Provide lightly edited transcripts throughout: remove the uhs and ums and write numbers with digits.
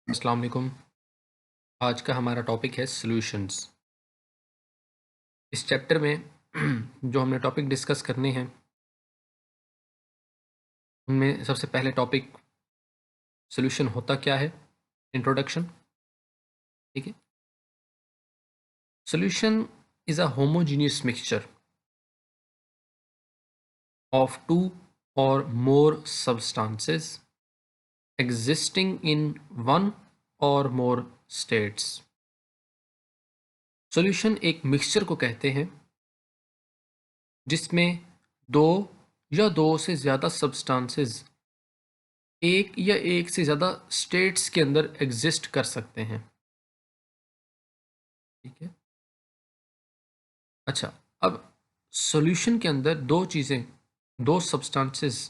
अस्सलाम वालेकुम। आज का हमारा टॉपिक है सॉल्यूशंस। इस चैप्टर में जो हमने टॉपिक डिस्कस करने हैं, उनमें सबसे पहले टॉपिक सॉल्यूशन होता क्या है, इंट्रोडक्शन। ठीक है। Solution is a homogeneous mixture of two or more substances existing in one or more states। Solution एक मिक्सचर को कहते हैं जिसमें दो या दो से ज़्यादा सब्सटेंसेस एक या एक से ज़्यादा स्टेट्स के अंदर एग्जिस्ट कर सकते हैं। ठीक है। अच्छा, अब सॉल्यूशन के अंदर दो चीज़ें, दो सब्सटेंसेस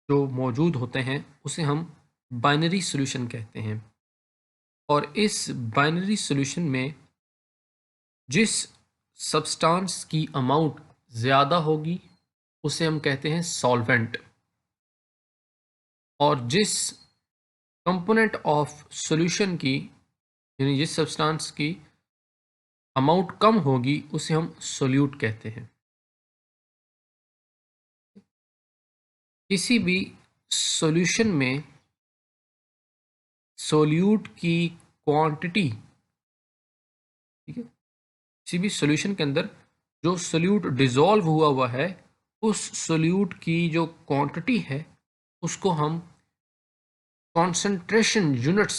जो मौजूद होते हैं उसे हम बाइनरी सॉल्यूशन कहते हैं। और इस बाइनरी सॉल्यूशन में जिस सब्सटेंस की अमाउंट ज़्यादा होगी उसे हम कहते हैं सॉल्वेंट, और जिस कंपोनेंट ऑफ सॉल्यूशन की, यानी जिस सब्सटेंस की अमाउंट कम होगी उसे हम सोल्यूट कहते हैं। किसी भी सॉल्यूशन में सोल्यूट की क्वांटिटी, ठीक है, किसी भी सॉल्यूशन के अंदर जो सोल्यूट डिसॉल्व हुआ हुआ है उस सोल्यूट की जो क्वांटिटी है उसको हम कॉन्सेंट्रेशन यूनिट्स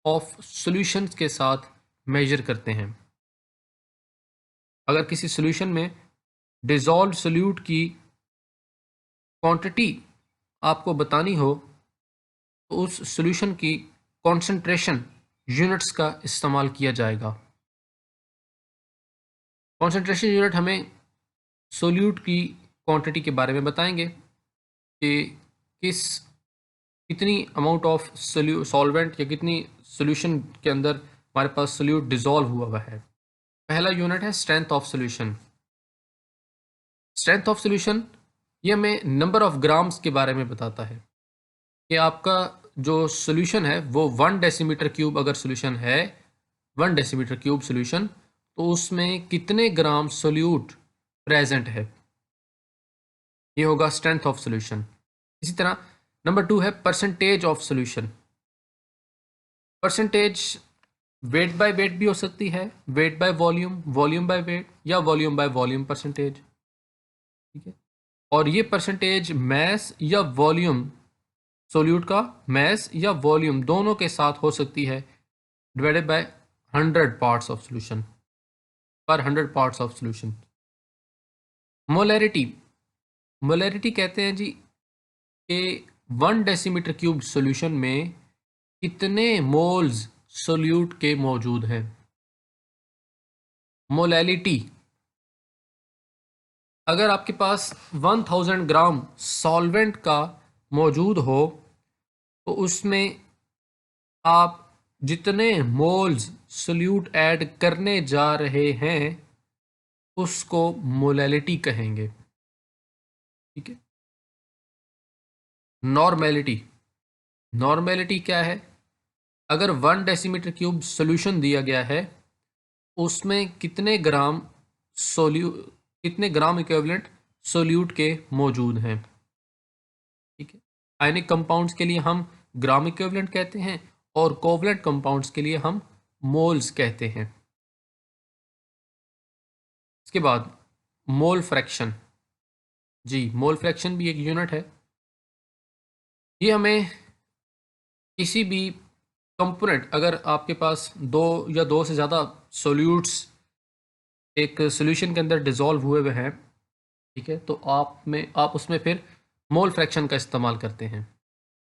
ऑफ सॉल्यूशंस के साथ मेजर करते हैं। अगर किसी सॉल्यूशन में डिसॉल्व सोल्यूट की क्वांटिटी आपको बतानी हो तो उस सॉल्यूशन की कॉन्सेंट्रेशन यूनिट्स का इस्तेमाल किया जाएगा। कॉन्सेंट्रेशन यूनिट हमें सोल्यूट की क्वांटिटी के बारे में बताएंगे कि किस कितनी अमाउंट ऑफ सॉल्वेंट या कितनी सॉल्यूशन के अंदर हमारे पास सोल्यूट डिसॉल्व हुआ हुआ है। पहला यूनिट है strength of solution. Strength of solution ये हमें नंबर ऑफ ग्राम्स के बारे में बताता है कि आपका जो सॉल्यूशन है वो 1 डेसीमीटर क्यूब अगर सॉल्यूशन है, 1 डेसीमीटर क्यूब सॉल्यूशन, तो उसमें कितने ग्राम सोल्यूट प्रेजेंट है, ये होगा स्ट्रेंथ ऑफ सॉल्यूशन। इसी तरह नंबर 2 है percentage of solution. Percentage weight by weight भी हो सकती है, weight by volume, volume by weight, या वॉल्यूम बाय वॉल्यूम परसेंटेज। ठीक है। और ये परसेंटेज मैस या वॉल्यूम, सोल्यूट का मैस या वॉल्यूम दोनों के साथ हो सकती है, divided bye 100 parts of solution, पर 100 parts of solution. Molarity, molarity कहते हैं जी कि 1 डेसीमीटर क्यूब सॉल्यूशन में कितने मोल्स सोल्यूट के मौजूद हैं। मोलैलिटी, अगर आपके पास 1000 ग्राम सॉल्वेंट का मौजूद हो तो उसमें आप जितने मोल्स सोल्यूट ऐड करने जा रहे हैं उसको मोलैलिटी कहेंगे। ठीक है। नॉर्मेलिटी, नॉर्मेलिटी क्या है? अगर 1 डेसीमीटर क्यूब सॉल्यूशन दिया गया है उसमें कितने ग्राम सोल्यू कितने ग्राम इक्विवेलेंट सोल्यूट के मौजूद हैं। ठीक है। आयनिक कंपाउंड्स के लिए हम ग्राम इक्विवेलेंट कहते हैं और कोवलेंट कंपाउंड्स के लिए हम मोल्स कहते हैं। इसके बाद मोल फ्रैक्शन, जी मोल फ्रैक्शन भी एक यूनिट है। ये हमें किसी भी कंपोनेंट, अगर आपके पास दो या दो से ज़्यादा सोल्यूट्स एक सॉल्यूशन के अंदर डिसॉल्व हुए हुए हैं, ठीक है, तो आप उसमें फिर मोल फ्रैक्शन का इस्तेमाल करते हैं।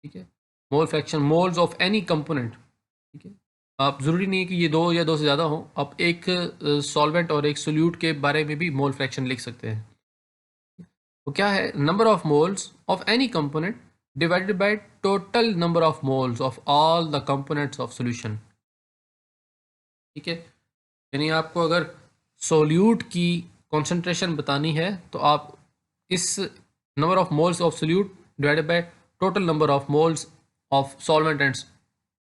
ठीक है। Mole fraction, moles of any component. ठीक है। आप ज़रूरी नहीं है कि ये दो या दो से ज़्यादा हो, आप एक सॉल्वेंट और एक सोल्यूट के बारे में भी मोल फ्रैक्शन लिख सकते हैं। तो क्या है? Number of moles of any component divided by total number of moles of all the components of solution. ठीक है। यानी आपको अगर सोल्यूट की कॉन्सेंट्रेशन बतानी है तो आप इस number of moles of solute divided by total number of moles of solvent and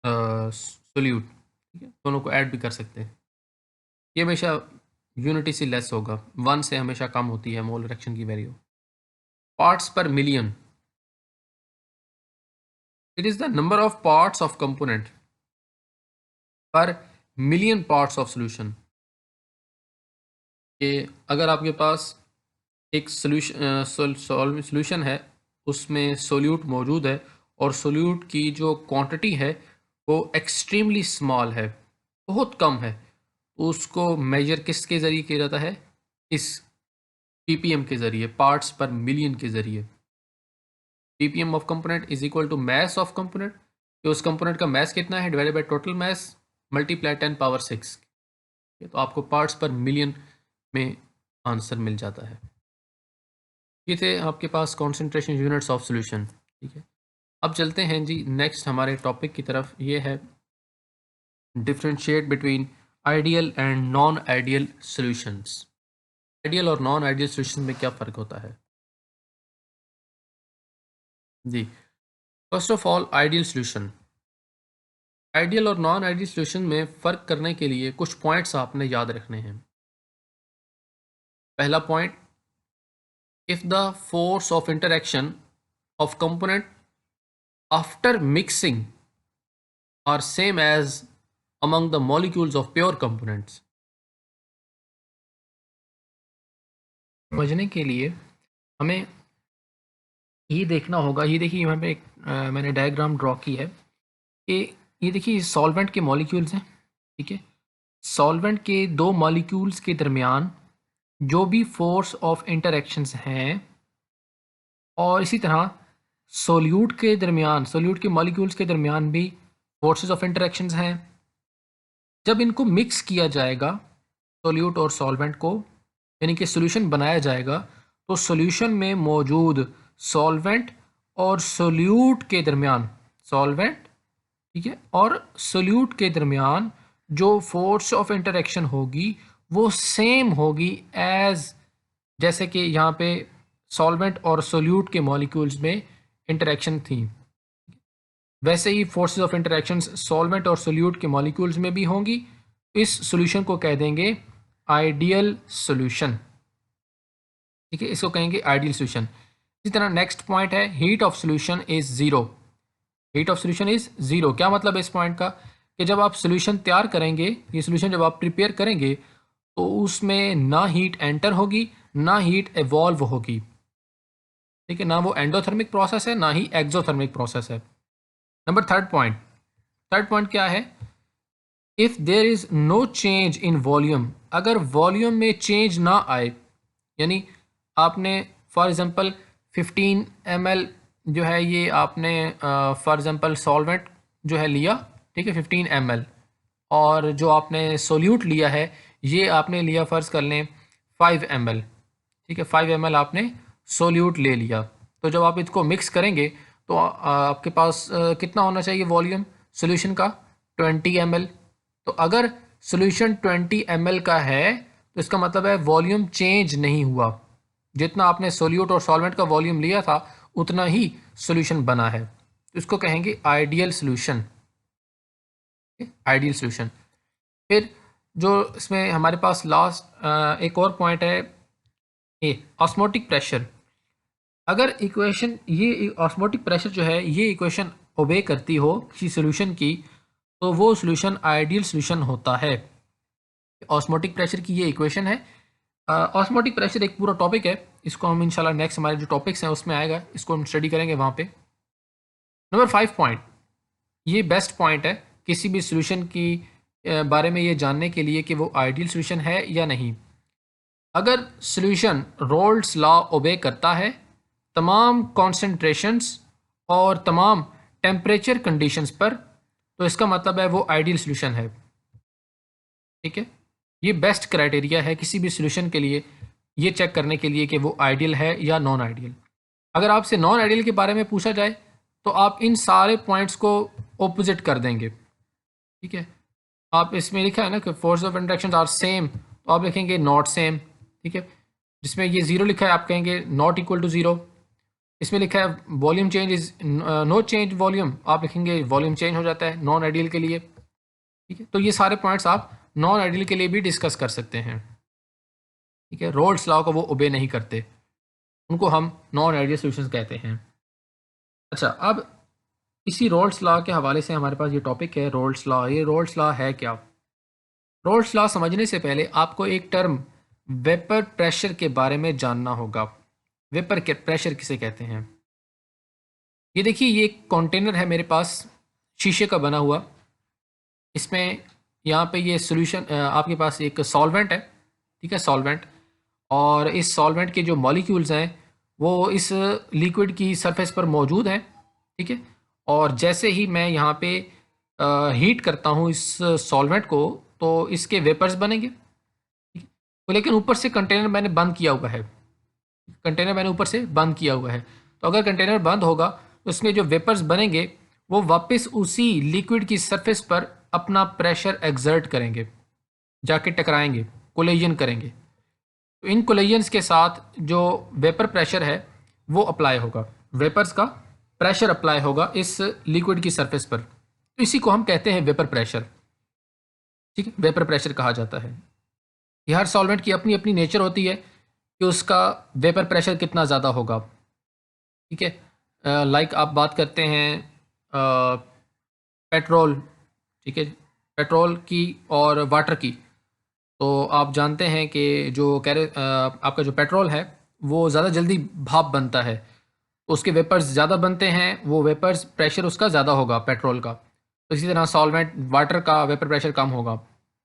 solute, ठीक है, दोनों को ऐड भी कर सकते हैं। ये हमेशा यूनिटी से लेस होगा, 1 से हमेशा कम होती है मोल फ्रैक्शन की वैल्यू। पार्ट्स पर million, it is the number of parts of component पर मिलियन पार्ट्स ऑफ सोल्यूशन। कि अगर आपके पास एक सोल्यूशन है, उसमें सोल्यूट मौजूद है और सोल्यूट की जो क्वांटिटी है वो एक्सट्रीमली स्मॉल है, बहुत कम है, उसको मेजर किसके ज़रिए किया जाता है? इस ppm के ज़रिए, पार्ट्स पर मिलियन के ज़रिए। ppm of component is equal to mass of component, कि उस कंपोनेंट का मैस कितना है divided by total mass multiply 10⁻⁶। तो आपको पार्ट्स पर मिलियन में आंसर मिल जाता है। ये थे आपके पास कॉन्सेंट्रेशन यूनिट्स ऑफ सॉल्यूशन, ठीक है। अब चलते हैं जी नेक्स्ट हमारे टॉपिक की तरफ। ये है differentiate between ideal and non ideal solutions. Ideal और नॉन आइडियल सॉल्यूशन में क्या फ़र्क होता है जी। First of all, ideal solution, ideal और नॉन आइडियल सॉल्यूशन में फ़र्क करने के लिए कुछ पॉइंट्स आपने याद रखने हैं। पहला point, if the force of interaction of component after mixing are same as among the molecules of pure components। समझने के लिए हमें ये देखना होगा, ये देखिए यहाँ पे एक मैंने डायग्राम ड्रॉ की है कि ये देखिए सॉल्वेंट के मॉलिक्यूल्स हैं, ठीक है। सॉल्वेंट के दो मॉलिक्यूल्स के दरमियान जो भी फोर्स ऑफ इंटरेक्शंस हैं, और इसी तरह सोल्यूट के दरमियान, सोल्यूट के मॉलिक्यूल्स के दरमियान भी फोर्सेस ऑफ इंटरेक्शंस हैं। जब इनको मिक्स किया जाएगा सोल्यूट और सॉल्वेंट को, यानी कि सोल्यूशन बनाया जाएगा, तो सोल्यूशन में मौजूद सॉल्वेंट और सोल्यूट के दरमियान, सॉल्वेंट, ठीक है, और सोल्यूट के दरमियान जो फोर्स ऑफ इंटरेक्शन होगी वो सेम होगी एज, जैसे कि यहाँ पे सॉल्वेंट और सोल्यूट के मॉलिक्यूल्स में इंटरेक्शन थी, वैसे ही फोर्सेस ऑफ इंटरेक्शन सॉल्वेंट और सोल्यूट के मॉलिक्यूल्स में भी होंगी। इस सॉल्यूशन को कह देंगे आइडियल सॉल्यूशन, ठीक है, इसको कहेंगे आइडियल सॉल्यूशन। इसी तरह नेक्स्ट पॉइंट है, heat of solution is zero. Heat of solution is zero, क्या मतलब है इस पॉइंट का? कि जब आप सॉल्यूशन तैयार करेंगे, ये सॉल्यूशन जब आप प्रिपेयर करेंगे, तो उसमें ना हीट एंटर होगी ना हीट एवॉल्व होगी, ठीक है, ना वो एंडोथर्मिक प्रोसेस है ना ही एक्सोथर्मिक प्रोसेस है। नंबर थर्ड पॉइंट क्या है? If there is no change in volume, अगर वॉल्यूम में चेंज ना आए, यानी आपने फॉर एग्ज़ाम्पल 15 ml जो है ये आपने फॉर एग्ज़ाम्पल सॉल्वेंट जो है लिया, ठीक है, 15 ml, और जो आपने सोल्यूट लिया है ये आपने लिया फ़र्ज़ कर लें 5 ml, ठीक है, 5 ml आपने सोल्यूट ले लिया। तो जब आप इसको मिक्स करेंगे तो आपके पास कितना होना चाहिए वॉल्यूम सोल्यूशन का? 20 ml। तो अगर सोल्यूशन 20 ml का है तो इसका मतलब है वॉल्यूम चेंज नहीं हुआ, जितना आपने सोल्यूट और सॉल्वेंट का वॉल्यूम लिया था उतना ही सोल्यूशन बना है, तो इसको कहेंगे आइडियल सोल्यूशन, आइडियल सोल्यूशन। फिर जो इसमें हमारे पास लास्ट एक और पॉइंट है, ए ऑस्मोटिक प्रेशर। अगर इक्वेशन, ये ऑस्मोटिक प्रेशर जो है ये इक्वेशन ओबे करती हो किसी सोल्यूशन की, तो वो सोल्यूशन आइडियल सोल्यूशन होता है। ऑस्मोटिक प्रेशर की ये इक्वेशन है। ऑस्मोटिक प्रेशर एक पूरा टॉपिक है, इसको हम इंशाल्लाह नेक्स्ट हमारे जो टॉपिक्स हैं उसमें आएगा, इसको हम स्टडी करेंगे वहाँ पे। नंबर 5 पॉइंट, ये बेस्ट पॉइंट है किसी भी सोल्यूशन की बारे में ये जानने के लिए कि वो आइडियल सोल्यूशन है या नहीं। अगर सोल्यूशन रोल्स लॉ ओबे करता है तमाम कॉन्सेंट्रेशंस और तमाम टेम्परेचर कंडीशंस पर, तो इसका मतलब है वो आइडियल सोल्यूशन है, ठीक है। ये बेस्ट क्राइटेरिया है किसी भी सोल्यूशन के लिए, ये चेक करने के लिए कि वो आइडियल है या नॉन आइडियल। अगर आपसे नॉन आइडियल के बारे में पूछा जाए तो आप इन सारे पॉइंट्स को ऑपोजिट कर देंगे, ठीक है। आप इसमें लिखा है ना कि force of interaction are same, तो आप लिखेंगे नॉट सेम, ठीक है। जिसमें ये ज़ीरो लिखा है आप कहेंगे नॉट इक्वल टू ज़ीरो। इसमें लिखा है volume change is no change volume, आप लिखेंगे वॉल्यूम चेंज हो जाता है नॉन आइडियल के लिए। ठीक है, तो ये सारे पॉइंट्स आप नॉन आइडियल के लिए भी डिस्कस कर सकते हैं। ठीक है, रोल्स लॉ को वो ओबे नहीं करते, उनको हम नॉन आइडियल सॉल्यूशंस कहते हैं। अच्छा, अब इसी रोल्स लॉ के हवाले से हमारे पास ये टॉपिक है रोल्स लॉ। ये रोल्स लॉ है क्या? रोल्स लॉ समझने से पहले आपको एक टर्म वेपर प्रेशर के बारे में जानना होगा। वेपर के प्रेशर किसे कहते हैं? ये देखिए, ये एक कंटेनर है मेरे पास, शीशे का बना हुआ। इसमें यहाँ पे ये सॉल्यूशन, आपके पास एक सॉल्वेंट है। ठीक है, सॉल्वेंट, और इस सॉल्वेंट के जो मॉलिक्यूल्स हैं वो इस लिक्विड की सरफेस पर मौजूद हैं। ठीक है, और जैसे ही मैं यहाँ पे हीट करता हूँ इस सॉल्वेंट को, तो इसके वेपर्स बनेंगे। ठीक है, तो लेकिन ऊपर से कंटेनर मैंने बंद किया हुआ है, कंटेनर मैंने ऊपर से बंद किया हुआ है। तो अगर कंटेनर बंद होगा तो उसमें जो वेपर्स बनेंगे वो वापस उसी लिक्विड की सरफेस पर अपना प्रेशर एक्सर्ट करेंगे, जाके टकराएंगे, कोलिजन करेंगे। तो इन कोलिजन्स के साथ जो वेपर प्रेशर है वो अप्लाई होगा, वेपर्स का प्रेशर अप्लाई होगा इस लिक्विड की सरफेस पर। तो इसी को हम कहते हैं वेपर प्रेशर। ठीक है, वेपर प्रेशर कहा जाता है। ये हर सॉल्वेंट की अपनी अपनी नेचर होती है कि उसका वेपर प्रेशर कितना ज़्यादा होगा। ठीक है, लाइक आप बात करते हैं पेट्रोल, ठीक है, पेट्रोल की और वाटर की। तो आप जानते हैं कि जो आपका जो पेट्रोल है वो ज़्यादा जल्दी भाप बनता है, तो उसके वेपर्स ज़्यादा बनते हैं, वो वेपर्स प्रेशर उसका ज़्यादा होगा पेट्रोल का। तो इसी तरह सॉल्वेंट वाटर का वेपर प्रेशर कम होगा।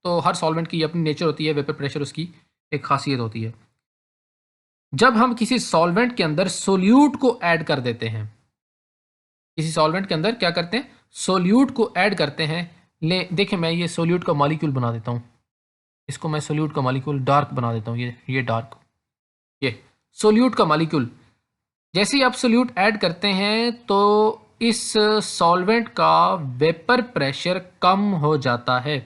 तो हर सॉल्वेंट की अपनी नेचर होती है, वेपर प्रेशर उसकी एक खासियत होती है। जब हम किसी सॉल्वेंट के अंदर सोल्यूट को ऐड कर देते हैं, किसी सॉल्वेंट के अंदर क्या करते हैं, सोल्यूट को ऐड करते हैं। ले देखिए, मैं ये सोल्यूट का मॉलिक्यूल बना देता हूँ, इसको मैं सोल्यूट का मॉलिक्यूल डार्क बना देता हूँ, ये डार्क, ये सोल्यूट का मॉलिक्यूल। जैसे ही आप सोल्यूट ऐड करते हैं तो इस सॉल्वेंट का वेपर प्रेशर कम हो जाता है।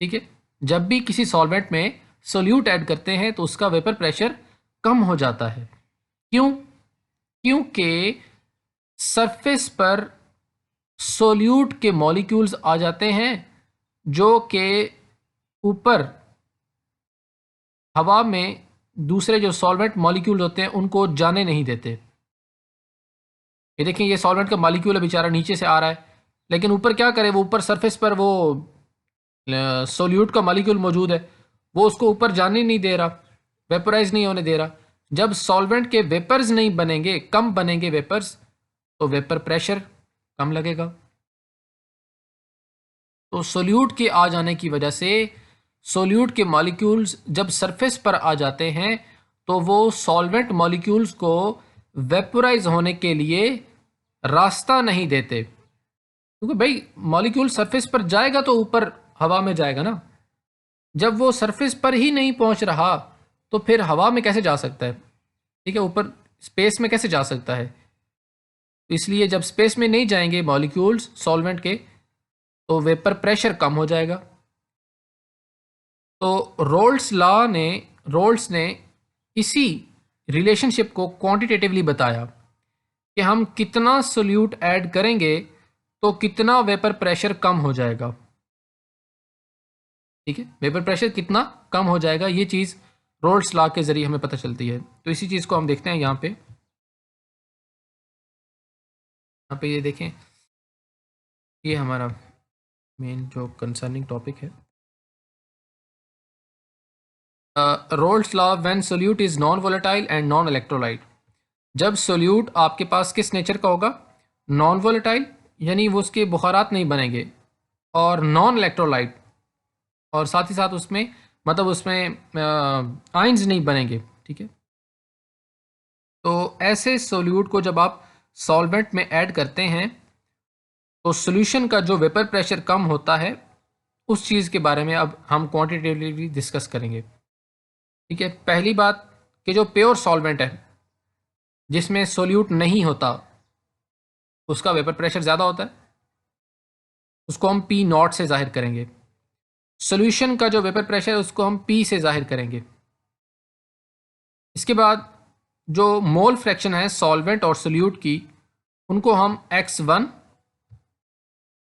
ठीक है, जब भी किसी सॉल्वेंट में सोल्यूट ऐड करते हैं तो उसका वेपर प्रेशर कम हो जाता है। क्यों? क्योंकि सरफेस पर सोल्यूट के मॉलिक्यूल्स आ जाते हैं जो कि ऊपर हवा में दूसरे जो सॉल्वेंट मॉलिक्यूल होते हैं उनको जाने नहीं देते। ये देखें, ये सॉल्वेंट का मॉलिक्यूल है बेचारा, नीचे से आ रहा है, लेकिन ऊपर क्या करे, वो ऊपर सरफेस पर वो सोल्यूट का मॉलिक्यूल मौजूद है, वो उसको ऊपर जाने नहीं दे रहा, वेपराइज नहीं होने दे रहा। जब सॉल्वेंट के वेपर्स नहीं बनेंगे, कम बनेंगे वेपर्स, तो वेपर प्रेशर कम लगेगा। तो सोल्यूट के आ जाने की वजह से सोल्यूट के मॉलिक्यूल्स जब सरफेस पर आ जाते हैं तो वो सॉल्वेंट मॉलिक्यूल्स को वेपोराइज होने के लिए रास्ता नहीं देते, क्योंकि भाई मॉलिक्यूल सरफेस पर जाएगा तो ऊपर हवा में जाएगा ना। जब वो सरफेस पर ही नहीं पहुंच रहा तो फिर हवा में कैसे जा सकता है? ठीक है, ऊपर स्पेस में कैसे जा सकता है? इसलिए जब स्पेस में नहीं जाएंगे मॉलिक्यूल्स सॉल्वेंट के, तो वेपर प्रेशर कम हो जाएगा। तो रोल्स ने इसी रिलेशनशिप को क्वांटिटेटिवली बताया कि हम कितना सोल्यूट ऐड करेंगे तो कितना वेपर प्रेशर कम हो जाएगा। ठीक है, वेपर प्रेशर कितना कम हो जाएगा, ये चीज़ रोल्स लॉ के ज़रिए हमें पता चलती है। तो इसी चीज़ को हम देखते हैं यहाँ पे ये देखें, ये हमारा मेन जो कंसर्निंग टॉपिक है, Raoult's law when solute is non volatile and non electrolyte. जब सोल्यूट आपके पास किस नेचर का होगा, नॉन वोलेटाइल, यानी वो उसके बुखारात नहीं बनेंगे, और नॉन इलेक्ट्रोलाइट, और साथ ही साथ उसमें मतलब उसमें आयंस नहीं बनेंगे। ठीक है, तो ऐसे सोल्यूट को जब आप सॉल्वेंट में ऐड करते हैं तो सॉल्यूशन का जो वेपर प्रेशर कम होता है, उस चीज़ के बारे में अब हम क्वांटिटेटिवली डिस्कस करेंगे। ठीक है, पहली बात कि जो प्योर सॉल्वेंट है जिसमें सोल्यूट नहीं होता, उसका वेपर प्रेशर ज़्यादा होता है, उसको हम पी नॉट से जाहिर करेंगे। सोल्यूशन का जो वेपर प्रेशर है उसको हम पी से जाहिर करेंगे। इसके बाद जो मोल फ्रैक्शन है सॉल्वेंट और सोल्यूट की, उनको हम x1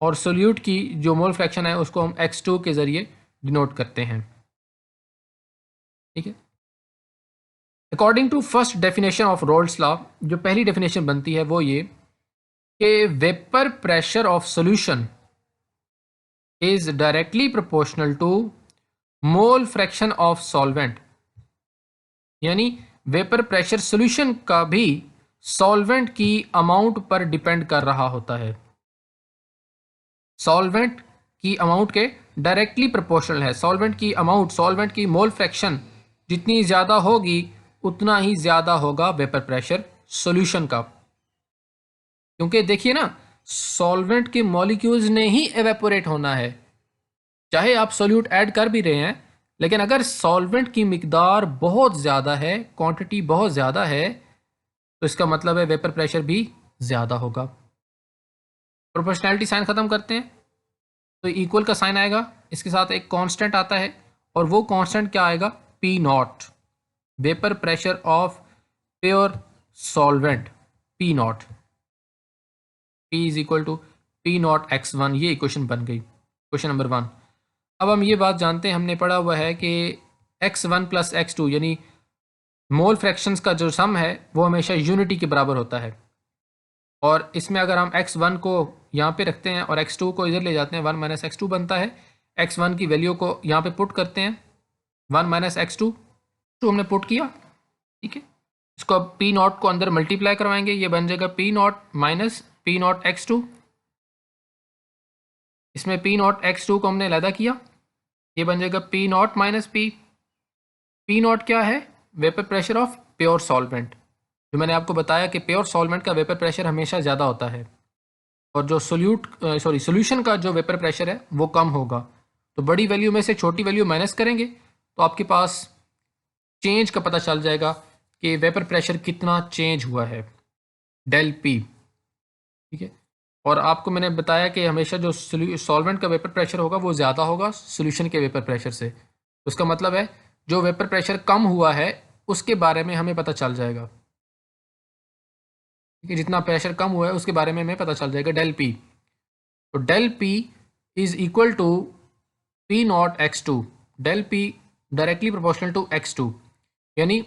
और सोल्यूट की जो मोल फ्रैक्शन है उसको हम x2 के ज़रिए डिनोट करते हैं। ठीक है। According to first definition of Raoult's law, जो पहली डेफिनेशन बनती है वो ये कि vapour pressure of solution is directly proportional to mole fraction of solvent. यानी वेपर प्रेशर सोल्यूशन का भी सॉल्वेंट की अमाउंट पर डिपेंड कर रहा होता है। सॉल्वेंट की अमाउंट के डायरेक्टली प्रोपोर्शनल है। सॉल्वेंट की अमाउंट, सॉल्वेंट की मोल फ्रैक्शन जितनी ज़्यादा होगी उतना ही ज़्यादा होगा वेपर प्रेशर सॉल्यूशन का। क्योंकि देखिए ना, सॉल्वेंट के मॉलिक्यूल्स ने ही एवेपोरेट होना है, चाहे आप सोल्यूट ऐड कर भी रहे हैं, लेकिन अगर सॉल्वेंट की मिकदार बहुत ज़्यादा है, क्वांटिटी बहुत ज़्यादा है, तो इसका मतलब है वेपर प्रेशर भी ज़्यादा होगा। प्रोपोर्शनैलिटी साइन ख़त्म करते हैं तो इक्वल का साइन आएगा, इसके साथ एक कांस्टेंट आता है और वो कांस्टेंट क्या आएगा, P naught, vapour pressure of pure solvent, P naught, P is equal to P naught x1। ये इक्वेशन बन गई, क्वेश्चन नंबर 1। अब हम ये बात जानते हैं, हमने पढ़ा हुआ है कि x1 प्लस x2 यानी मोल फ्रैक्शंस का जो सम है वो हमेशा यूनिटी के बराबर होता है। और इसमें अगर हम x1 को यहाँ पे रखते हैं और x2 को इधर ले जाते हैं, 1 माइनस x2 बनता है। x1 की वैल्यू को यहाँ पे पुट करते हैं, 1 माइनस x2, तो हमने पुट किया। ठीक है, इसको अब पी नॉट को अंदर मल्टीप्लाई करवाएंगे, ये बन जाएगा P not minus P naught x2। इसमें पी नॉट x2 को हमने अलहदा किया, ये बन जाएगा P not minus P. P not क्या है, vapour pressure of pure solvent. जो मैंने आपको बताया कि प्योर सॉल्वेंट का वेपर प्रेशर हमेशा ज़्यादा होता है और जो सोल्यूशन का जो वेपर प्रेशर है वो कम होगा। तो बड़ी वैल्यू में से छोटी वैल्यू माइनस करेंगे तो आपके पास चेंज का पता चल जाएगा कि वेपर प्रेशर कितना चेंज हुआ है, डेल पी। ठीक है, और आपको मैंने बताया कि हमेशा जो सॉल्वेंट का वेपर प्रेशर होगा वो ज़्यादा होगा सोल्यूशन के वेपर प्रेशर से। उसका मतलब है जो वेपर प्रेशर कम हुआ है उसके बारे में हमें पता चल जाएगा। ठीक है, जितना प्रेशर कम हुआ है उसके बारे में हमें पता चल जाएगा, डेल पी। तो del P is equal to P naught x2, del P directly proportional to x2। यानी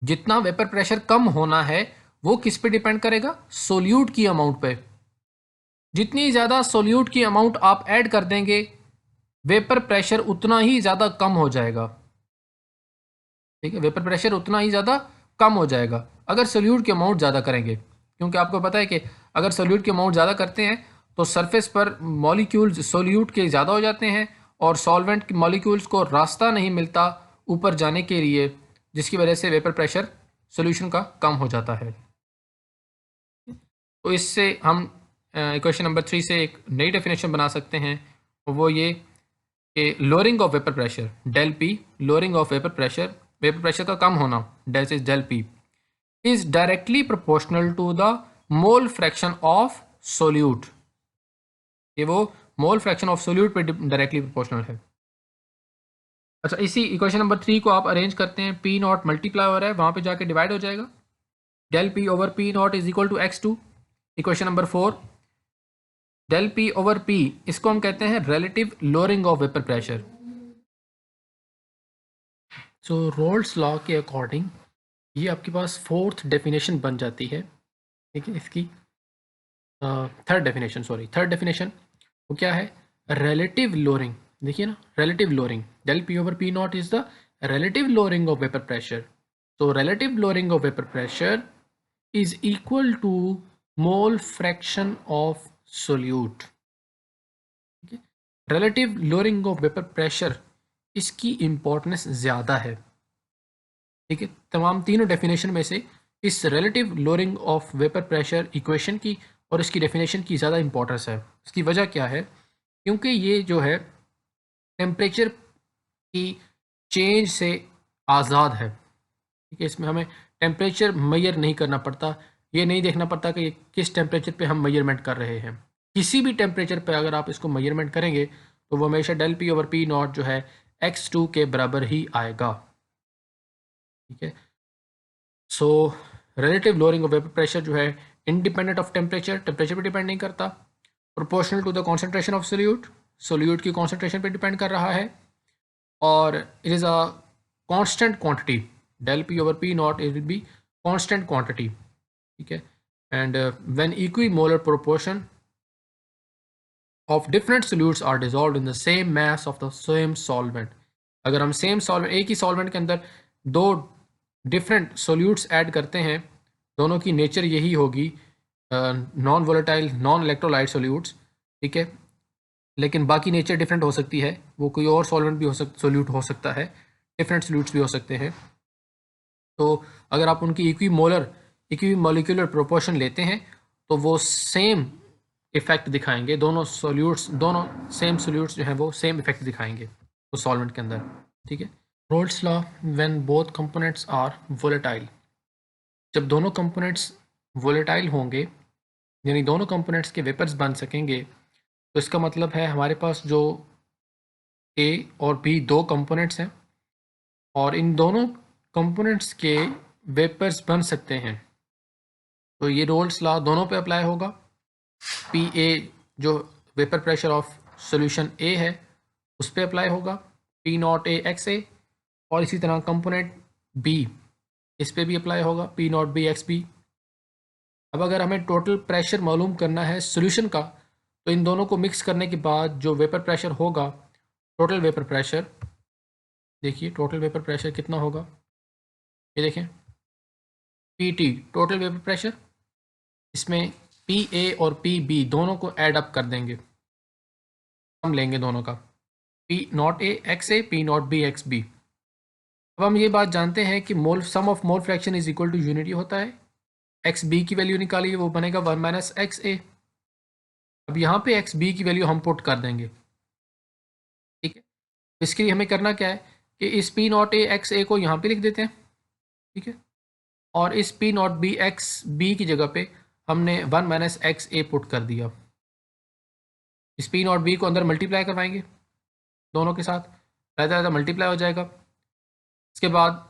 जितना वेपर प्रेशर कम होना है वो किस पे डिपेंड करेगा, सोल्यूट की अमाउंट पे। जितनी ज़्यादा सोल्यूट की अमाउंट आप ऐड कर देंगे वेपर प्रेशर उतना ही ज़्यादा कम हो जाएगा। ठीक है, वेपर प्रेशर उतना ही ज़्यादा कम हो जाएगा अगर सोल्यूट की अमाउंट ज़्यादा करेंगे। क्योंकि आपको पता है कि अगर सोल्यूट की अमाउंट ज़्यादा करते हैं तो सरफेस पर मॉलिक्यूल्स सोल्यूट के ज़्यादा हो जाते हैं और सॉल्वेंट के मॉलिक्यूल्स को रास्ता नहीं मिलता ऊपर जाने के लिए, जिसकी वजह से वेपर प्रेशर सोल्यूशन का कम हो जाता है। तो इससे हम इक्वेशन नंबर 3 से एक नई डेफिनेशन बना सकते हैं, और वो ये कि lowering of vapour pressure, del P, lowering of vapour pressure, vapour pressure का कम होना, डेल से del P, is directly proportional to the mole fraction of solute. ये वो मोल फ्रैक्शन ऑफ सोल्यूट पे डायरेक्टली प्रोपोर्शनल है। अच्छा, इसी इक्वेशन नंबर 3 को आप अरेंज करते हैं, पी नॉट मल्टीप्लाई हो रहा है, वहाँ पे जाके डिवाइड हो जाएगा, del P over P not is equal to x2। Equation number 4, del P over P, इसको हम कहते हैं relative lowering of vapour pressure. So Raoult's law के अकॉर्डिंग ये आपके पास फोर्थ डेफिनेशन बन जाती है। ठीक है, इसकी थर्ड डेफिनेशन वो क्या है, रिलेटिव लोअरिंग। देखिए ना, relative lowering, del P over P not is the relative lowering of vapour pressure. तो relative lowering of vapour pressure is equal to mole fraction of solute. ठीक है, relative lowering of vapour pressure, इसकी importance ज़्यादा है। ठीक है, तमाम तीनों डेफिनेशन में से इस relative lowering of vapour pressure equation की और इसकी डेफिनेशन की ज़्यादा इंपॉर्टेंस है। इसकी वजह क्या है, क्योंकि ये जो है टेम्परेचर की चेंज से आज़ाद है। ठीक है, इसमें हमें टेम्परेचर मेजर नहीं करना पड़ता, ये नहीं देखना पड़ता कि किस टेम्परेचर पे हम मेजरमेंट कर रहे हैं। किसी भी टेम्परेचर पे अगर आप इसको मेजरमेंट करेंगे तो वो हमेशा del P over P not जो है x2 के बराबर ही आएगा। ठीक है, so relative lowering of vapour pressure जो है इंडिपेंडेंट ऑफ टेम्परेचर, टेम्परेचर पे डिपेंड नहीं करता, proportional to the concentration of solute, solute की कॉन्सेंट्रेशन पे डिपेंड कर रहा है, और it is a constant quantity, del P over P not it will be constant quantity, ठीक है। And when equimolar proportion of different solutes are dissolved in the same mass of the same solvent, अगर हम same solvent, एक ही solvent के अंदर दो different solutes add करते हैं, दोनों की नेचर यही होगी, non volatile non electrolyte solutes, ठीक है, लेकिन बाकी नेचर डिफरेंट हो सकती है, वो कोई और सॉल्वेंट भी सोल्यूट हो सकता है, डिफरेंट सोल्यूट्स भी हो सकते हैं। तो अगर आप उनकी इक्वी मॉलिक्यूलर प्रोपोर्शन लेते हैं तो वो सेम इफेक्ट दिखाएंगे, दोनों सोल्यूट्स, दोनों सेम सोल्यूट्स जो हैं वो सेम इफेक्ट दिखाएंगे उस सॉल्वेंट के अंदर, ठीक है। Raoult's law when both components are volatile, जब दोनों कंपोनेंट्स वोलेटाइल होंगे, यानी दोनों कंपोनेंट्स के वेपर्स बन सकेंगे, तो इसका मतलब है हमारे पास जो ए और बी दो कंपोनेंट्स हैं और इन दोनों कंपोनेंट्स के वेपर्स बन सकते हैं, तो ये रोल्स लॉ दोनों पे अप्लाई होगा। पी ए जो वेपर प्रेशर ऑफ सॉल्यूशन ए है उस पर अप्लाई होगा, पी नॉट ए एक्स ए, और इसी तरह कंपोनेंट बी इस पे भी अप्लाई होगा, P not B x B. अब अगर हमें टोटल प्रेशर मालूम करना है सॉल्यूशन का, तो इन दोनों को मिक्स करने के बाद जो वेपर प्रेशर होगा, टोटल वेपर प्रेशर, देखिए टोटल वेपर प्रेशर कितना होगा, ये देखें P T total vapour pressure, इसमें पी ए और पी बी दोनों को ऐड अप कर देंगे, हम लेंगे दोनों का, P not A X A, P not B x B. अब हम ये बात जानते हैं कि mole sum of mole fraction is equal to unity होता है, एक्स बी की वैल्यू निकालिए, वो बनेगा 1 माइनस एक्स ए। अब यहाँ पे एक्स बी की वैल्यू हम पुट कर देंगे, ठीक है। इसके लिए हमें करना क्या है कि इस पी नॉट ए एक्स ए को यहाँ पे लिख देते हैं, ठीक है, और इस P not B x B की जगह पे हमने 1 माइनस एक्स ए पुट कर दिया। इस पी नॉट बी को अंदर मल्टीप्लाई करवाएंगे दोनों के साथ, रहता रहता मल्टीप्लाई हो जाएगा। इसके बाद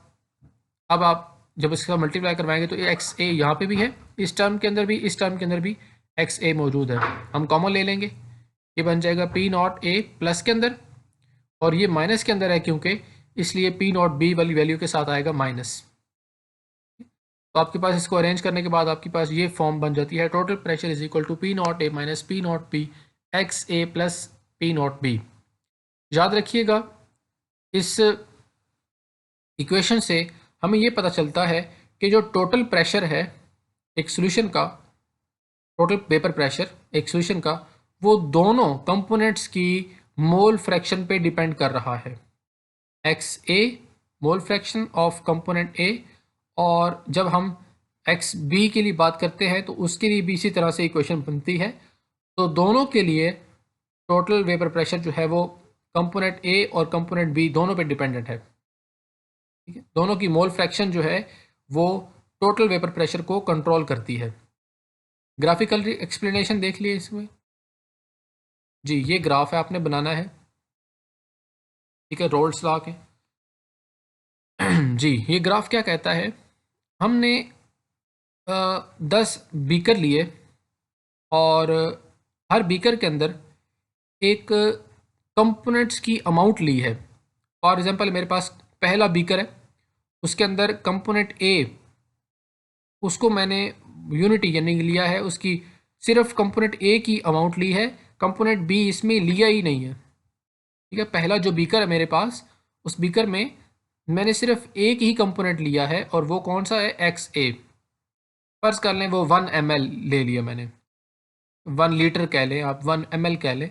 अब आप जब इसका मल्टीप्लाई करवाएंगे तो एक्स ए यहाँ पे भी है, इस टर्म के अंदर भी, इस टर्म के अंदर भी एक्स ए मौजूद है, हम कॉमन ले लेंगे, ये बन जाएगा पी नॉट ए प्लस के अंदर, और ये माइनस के अंदर है क्योंकि, इसलिए पी नॉट बी वाली वैल्यू के साथ आएगा माइनस। तो आपके पास इसको अरेंज करने के बाद आपके पास ये फॉर्म बन जाती है, total pressure is equal to P not A minus P not B x A plus P not B. याद रखिएगा इस इक्वेशन से हमें ये पता चलता है कि जो टोटल प्रेशर है एक सॉल्यूशन का, टोटल वेपर प्रेशर एक सॉल्यूशन का, वो दोनों कंपोनेंट्स की मोल फ्रैक्शन पे डिपेंड कर रहा है, x A mole fraction of component ए, और जब हम एक्स बी के लिए बात करते हैं तो उसके लिए भी इसी तरह से इक्वेशन बनती है। तो दोनों के लिए टोटल वेपर प्रेशर जो है वो कंपोनेंट ए और कंपोनेंट बी दोनों पे डिपेंडेंट है, ठीक है। दोनों की मोल फ्रैक्शन जो है वो टोटल वेपर प्रेशर को कंट्रोल करती है। ग्राफिकल एक्सप्लेनेशन देख लिए इसमें जी, ये ग्राफ है आपने बनाना है, ठीक है, रोल्स लॉ के जी। ये ग्राफ क्या कहता है, हमने 10 बीकर लिए और हर बीकर के अंदर एक कंपोनेंट्स की अमाउंट ली है। फॉर एग्जांपल मेरे पास पहला बीकर है, उसके अंदर कंपोनेंट ए, उसको मैंने यूनिटी यानी लिया है, उसकी सिर्फ कंपोनेंट ए की अमाउंट ली है, कंपोनेंट बी इसमें लिया ही नहीं है, ठीक है। पहला जो बीकर है मेरे पास, उस बीकर में मैंने सिर्फ एक ही कंपोनेंट लिया है और वो कौन सा है, एक्स ए। फर्ज कर लें वो 1 ml ले लिया मैंने, 1 लीटर कह लें आप, 1 ml कह लें,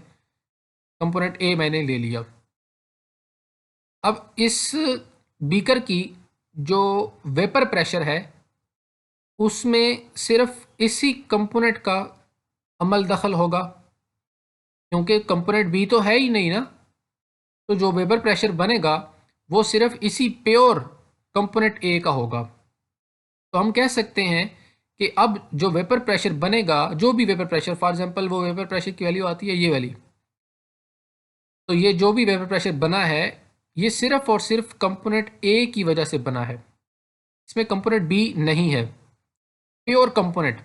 कंपोनेंट ए मैंने ले लिया। अब इस बीकर की जो वेपर प्रेशर है उसमें सिर्फ इसी कंपोनेंट का अमल दखल होगा, क्योंकि कंपोनेंट बी तो है ही नहीं ना, तो जो वेपर प्रेशर बनेगा वो सिर्फ इसी प्योर कंपोनेंट ए का होगा। तो हम कह सकते हैं कि अब जो वेपर प्रेशर बनेगा, जो भी वेपर प्रेशर, फॉर एग्जांपल वो वेपर प्रेशर की वैल्यू आती है ये वाली, तो ये जो भी वेपर प्रेशर बना है ये सिर्फ और सिर्फ कंपोनेंट ए की वजह से बना है, इसमें कंपोनेंट बी नहीं है। प्योर कंपोनेंट,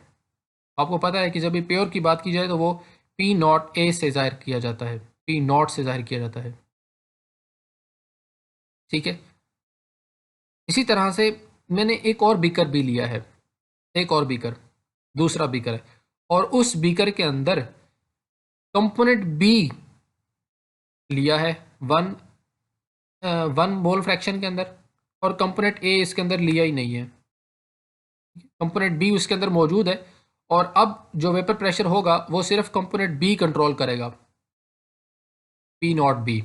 आपको पता है कि जब भी प्योर की बात की जाए तो वो पी नॉट ए से जाहिर किया जाता है, पी नॉट से जाहिर किया जाता है। ठीक है, इसी तरह से मैंने एक और बीकर भी लिया है, एक और बीकर, दूसरा बीकर है, और उस बीकर के अंदर कंपोनेंट बी लिया है वन वन मोल फ्रैक्शन के अंदर, और कंपोनेंट ए इसके अंदर लिया ही नहीं है। कंपोनेंट बी उसके अंदर मौजूद है, और अब जो वेपर प्रेशर होगा वो सिर्फ कंपोनेंट बी कंट्रोल करेगा, P not B,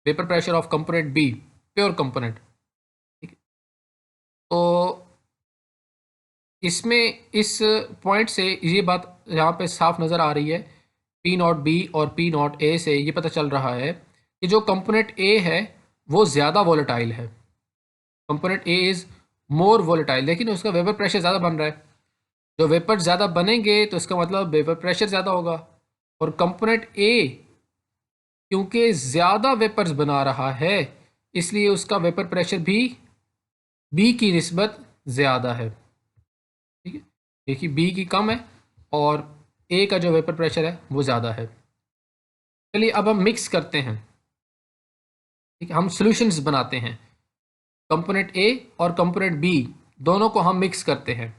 vapour pressure of component B, pure component. ठीक है, तो इसमें इस पॉइंट से ये बात यहाँ पे साफ नज़र आ रही है, पी नॉट बी और पी नॉट ए से ये पता चल रहा है कि जो कंपोनेंट ए है वो ज़्यादा वोलेटाइल है, component A is more volatile, लेकिन उसका वेपर प्रेशर ज़्यादा बन रहा है। जो वेपर ज़्यादा बनेंगे तो इसका मतलब वेपर प्रेशर ज़्यादा होगा, और कंपोनेंट ए क्योंकि ज़्यादा वेपर्स बना रहा है इसलिए उसका वेपर प्रेशर भी बी की निस्बत ज़्यादा है। ठीक है, देखिए बी की कम है और ए का जो वेपर प्रेशर है वो ज़्यादा है। चलिए अब हम मिक्स करते हैं। ठीक है, हम सॉल्यूशंस बनाते हैं, कंपोनेंट ए और कंपोनेंट बी दोनों को हम मिक्स करते हैं।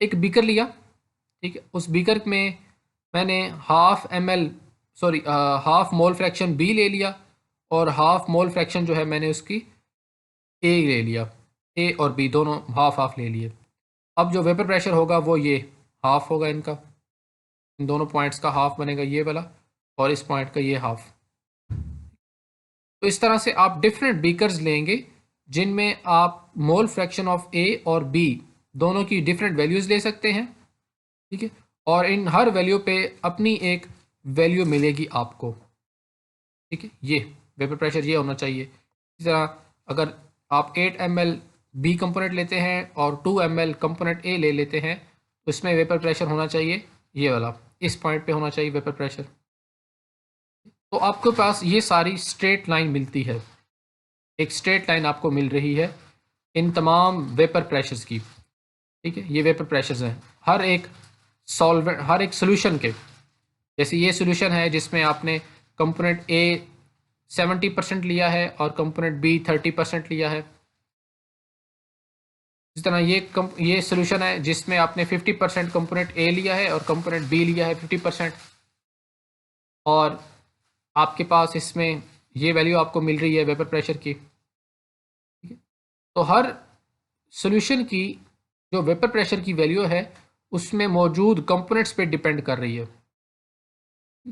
एक बीकर लिया, ठीक है, उस बीकर में मैंने half M L sorry half mole fraction B ले लिया, और हाफ मोल फ्रैक्शन जो है मैंने उसकी ए ले लिया, ए और बी दोनों हाफ हाफ ले लिए। अब जो वेपर प्रेशर होगा वो ये हाफ होगा, इनका इन दोनों पॉइंट्स का हाफ बनेगा ये वाला, और इस पॉइंट का ये हाफ। तो इस तरह से आप डिफरेंट बीकर्स लेंगे जिनमें आप मोल फ्रैक्शन ऑफ ए और बी दोनों की डिफरेंट वैल्यूज़ ले सकते हैं। ठीक है, और इन हर वैल्यू पे अपनी एक वैल्यू मिलेगी आपको। ठीक है, ये वेपर प्रेशर ये होना चाहिए। इसी तरह अगर आप 8 ml बी कंपोनेंट लेते हैं और 2 ml कंपोनेंट ए ले लेते हैं तो इसमें वेपर प्रेशर होना चाहिए ये वाला, इस पॉइंट पे होना चाहिए वेपर प्रेशर। तो आपके पास ये सारी स्ट्रेट लाइन मिलती है, एक स्ट्रेट लाइन आपको मिल रही है इन तमाम वेपर प्रेशर्स की। ठीक है, ये वेपर प्रेशर्स हैं हर एक सॉल्वेंट, हर एक सोल्यूशन के। जैसे ये सोल्यूशन है जिसमें आपने कंपोनेंट ए 70% लिया है और कंपोनेंट बी 30% लिया है। इस तरह ये सोल्यूशन है जिसमें आपने 50% कंपोनेंट ए लिया है और कंपोनेंट बी लिया है 50%, और आपके पास इसमें ये वैल्यू आपको मिल रही है वेपर प्रेशर की। ठीक है, तो हर सोल्यूशन की जो वेपर प्रेशर की वैल्यू है उसमें मौजूद कंपोनेंट्स पे डिपेंड कर रही है,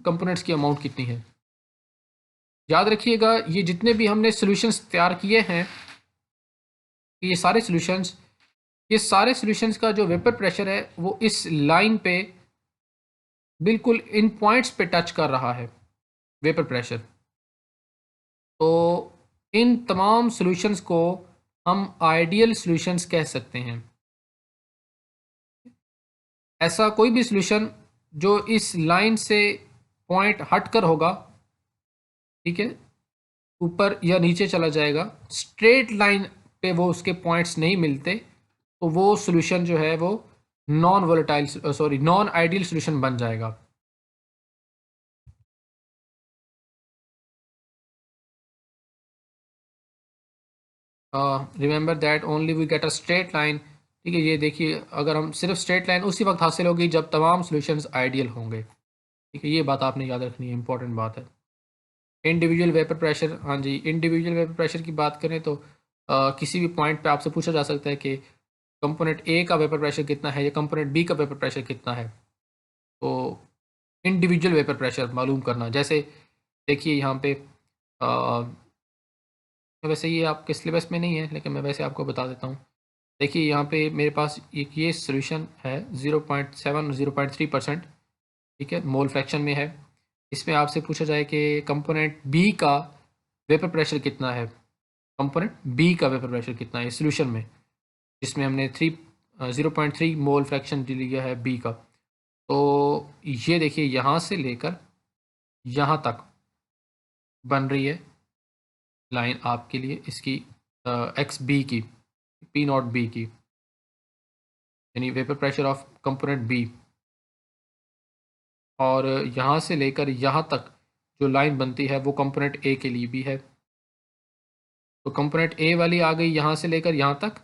कंपोनेंट्स की अमाउंट कितनी है। याद रखिएगा ये जितने भी हमने सॉल्यूशंस तैयार किए हैं, ये सारे सॉल्यूशंस, ये सारे सॉल्यूशंस का जो वेपर प्रेशर है वो इस लाइन पे बिल्कुल इन पॉइंट्स पे टच कर रहा है वेपर प्रेशर। तो इन तमाम सॉल्यूशंस को हम आइडियल सॉल्यूशंस कह सकते हैं। ऐसा कोई भी सॉल्यूशन जो इस लाइन से पॉइंट हटकर होगा, ठीक है, ऊपर या नीचे चला जाएगा, स्ट्रेट लाइन पे वो उसके पॉइंट्स नहीं मिलते, तो वो सॉल्यूशन जो है वो non volatile sorry non ideal solution बन जाएगा। Remember that only we get a straight line. ठीक है, ये देखिए अगर हम सिर्फ स्ट्रेट लाइन उसी वक्त हासिल होगी जब तमाम सॉल्यूशंस आइडियल होंगे। ठीक है, ये बात आपने याद रखनी है, इंपॉर्टेंट बात है। इंडिविजुअल वेपर प्रेशर, हाँ जी, इंडिविजुअल वेपर प्रेशर की बात करें तो किसी भी पॉइंट पे आपसे पूछा जा सकता है कि कंपोनेंट ए का वेपर प्रेशर कितना है या कंपोनेंट बी का वेपर प्रेशर कितना है। तो इंडिविजुअल वेपर प्रेशर मालूम करना, जैसे देखिए यहाँ पे वैसे ये आपके सिलेबस में नहीं है लेकिन मैं वैसे आपको बता देता हूँ। देखिए यहाँ पे मेरे पास एक ये सोल्यूशन है 0.7 0.3%, ठीक है, मोल फ्रैक्शन में है। इसमें आपसे पूछा जाए कि कंपोनेंट बी का वेपर प्रेशर कितना है, कंपोनेंट बी का वेपर प्रेशर कितना है इस सोल्यूशन में, जिसमें हमने 0.3 मोल फ्रैक्शन लिया है बी का। तो ये देखिए यहाँ से लेकर यहाँ तक बन रही है लाइन आपके लिए इसकी एक्स बी की। पी नॉट बी की, यानी vapour pressure of component B, और यहाँ से लेकर यहाँ तक जो लाइन बनती है वो कंपोनेंट ए के लिए भी है। तो कंपोनेंट ए वाली आ गई यहाँ से लेकर यहाँ तक,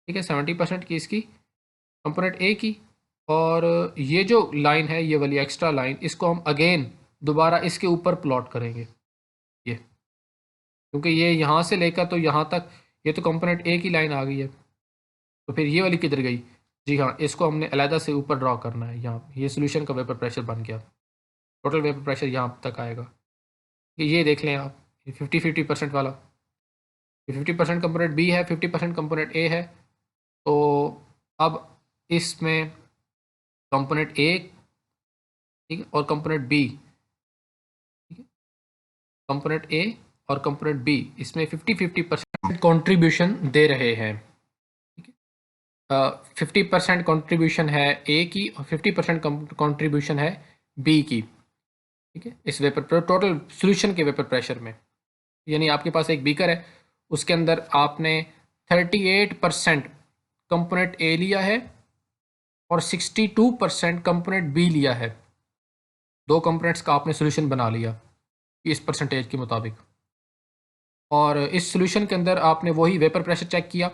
ठीक है, 70% की इसकी कंपोनेंट ए की। और ये जो लाइन है, ये वाली एक्स्ट्रा लाइन, इसको हम अगेन दोबारा इसके ऊपर प्लॉट करेंगे, ये, क्योंकि ये यहाँ से लेकर तो यहाँ तक ये तो कंपोनेंट ए की लाइन आ गई है। तो फिर ये वाली किधर गई? जी हाँ, इसको हमने अलहदा से ऊपर ड्रॉ करना है यहाँ। ये सोल्यूशन का वेपर प्रेशर बन गया, टोटल वेपर प्रेशर यहाँ तक आएगा। ये देख लें आप, ये 50-50% वाला, ये 50% कंपोनेंट बी है, 50% कंपोनेंट ए है। तो अब इसमें कंपोनेंट ए, ठीक है, और कंपोनेंट बी, ठीक है, कंपोनेंट ए और कंपोनेंट बी, इसमें 50-50% कॉन्ट्रीब्यूशन दे रहे हैं, ठीक है। 50% कॉन्ट्रीब्यूशन है ए की और 50% कॉन्ट्रीब्यूशन है बी की, ठीक है, इस वेपर टोटल सोल्यूशन के वेपर प्रेशर में। यानी आपके पास एक बीकर है, उसके अंदर आपने 38% कंपोनेंट ए लिया है और 62% कंपोनेंट बी लिया है। दो कंपोनेंट्स का आपने सोल्यूशन बना लिया इस परसेंटेज के मुताबिक, और इस सोल्यूशन के अंदर आपने वही वेपर प्रेशर चेक किया।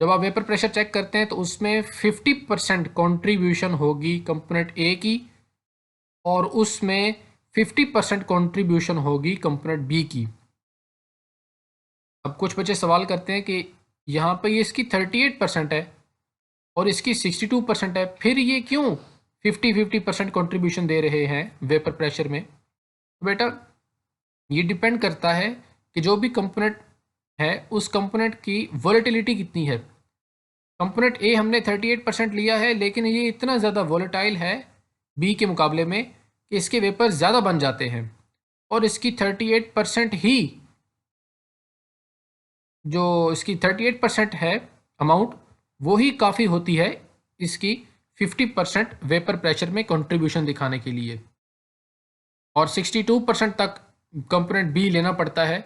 जब आप वेपर प्रेशर चेक करते हैं तो उसमें 50% कॉन्ट्रीब्यूशन होगी कंपोनेंट ए की और उसमें 50% कॉन्ट्रीब्यूशन होगी कंपोनेंट बी की। अब कुछ बच्चे सवाल करते हैं कि यहाँ पे ये इसकी 38% है और इसकी 62% है, फिर ये क्यों 50-50% कॉन्ट्रीब्यूशन दे रहे हैं वेपर प्रेशर में? तो बेटा, ये डिपेंड करता है कि जो भी कंपोनेंट है उस कंपोनेंट की वोलेटिलिटी कितनी है। कंपोनेंट ए हमने 38% लिया है, लेकिन ये इतना ज़्यादा वोलेटाइल है बी के मुकाबले में कि इसके वेपर ज़्यादा बन जाते हैं, और इसकी 38% ही, जो इसकी 38% है अमाउंट, वो ही काफ़ी होती है इसकी 50% वेपर प्रेशर में कंट्रीब्यूशन दिखाने के लिए। और 62% तक कंपोनेंट बी लेना पड़ता है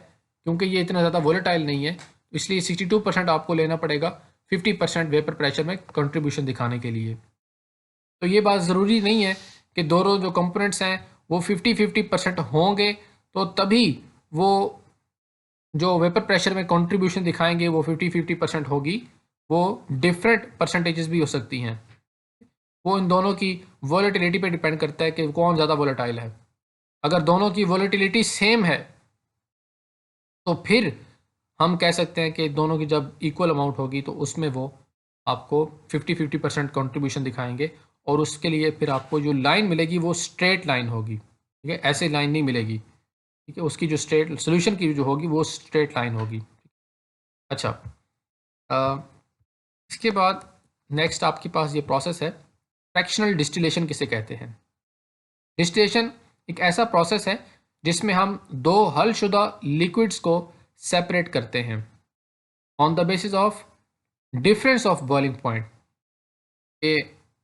क्योंकि ये इतना ज़्यादा वोलेटाइल नहीं है, इसलिए 62% आपको लेना पड़ेगा 50% वेपर प्रेशर में कंट्रीब्यूशन दिखाने के लिए। तो ये बात ज़रूरी नहीं है कि दोनों जो कंपोनेंट्स हैं वो 50-50% होंगे तो तभी वो जो वेपर प्रेशर में कंट्रीब्यूशन दिखाएंगे वो 50-50% होगी। वो डिफरेंट परसेंटेजेस भी हो सकती हैं। वो इन दोनों की वोलेटिलिटी पे डिपेंड करता है कि कौन ज़्यादा वोलेटाइल है। अगर दोनों की वोलेटिलिटी सेम है तो फिर हम कह सकते हैं कि दोनों की जब इक्वल अमाउंट होगी तो उसमें वो आपको 50-50% कॉन्ट्रीब्यूशन दिखाएंगे, और उसके लिए फिर आपको जो लाइन मिलेगी वो स्ट्रेट लाइन होगी, ठीक है, ऐसे लाइन नहीं मिलेगी, ठीक है, उसकी जो स्ट्रेट सोल्यूशन की जो होगी वो स्ट्रेट लाइन होगी। अच्छा, इसके बाद नेक्स्ट आपके पास ये प्रोसेस है, फ्रैक्शनल डिस्टिलेशन किसे कहते हैं? डिस्टिलेशन एक ऐसा प्रोसेस है जिसमें हम दो हलशुदा लिक्विड्स को सेपरेट करते हैं on the basis of difference of boiling point. ये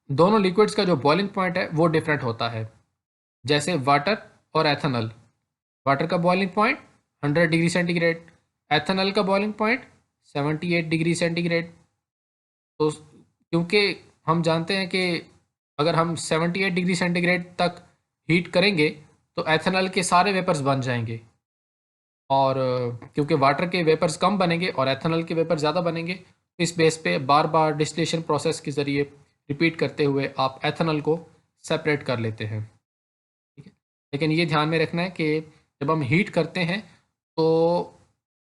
दोनों लिक्विड्स का जो बॉइलिंग पॉइंट है वो डिफरेंट होता है। जैसे वाटर और एथेनॉल, वाटर का boiling point 100 degree centigrade, ethanol का बॉइलिंग पॉइंट 78 डिग्री सेंटीग्रेड। तो क्योंकि हम जानते हैं कि अगर हम 78 डिग्री सेंटीग्रेड तक हीट करेंगे तो एथेनॉल के सारे वेपर्स बन जाएंगे, और क्योंकि वाटर के वेपर्स कम बनेंगे और एथेनॉल के वेपर ज़्यादा बनेंगे, तो इस बेस पे बार बार डिस्टिलेशन प्रोसेस के ज़रिए रिपीट करते हुए आप एथेनॉल को सेपरेट कर लेते हैं, ठीक है। लेकिन ये ध्यान में रखना है कि जब हम हीट करते हैं तो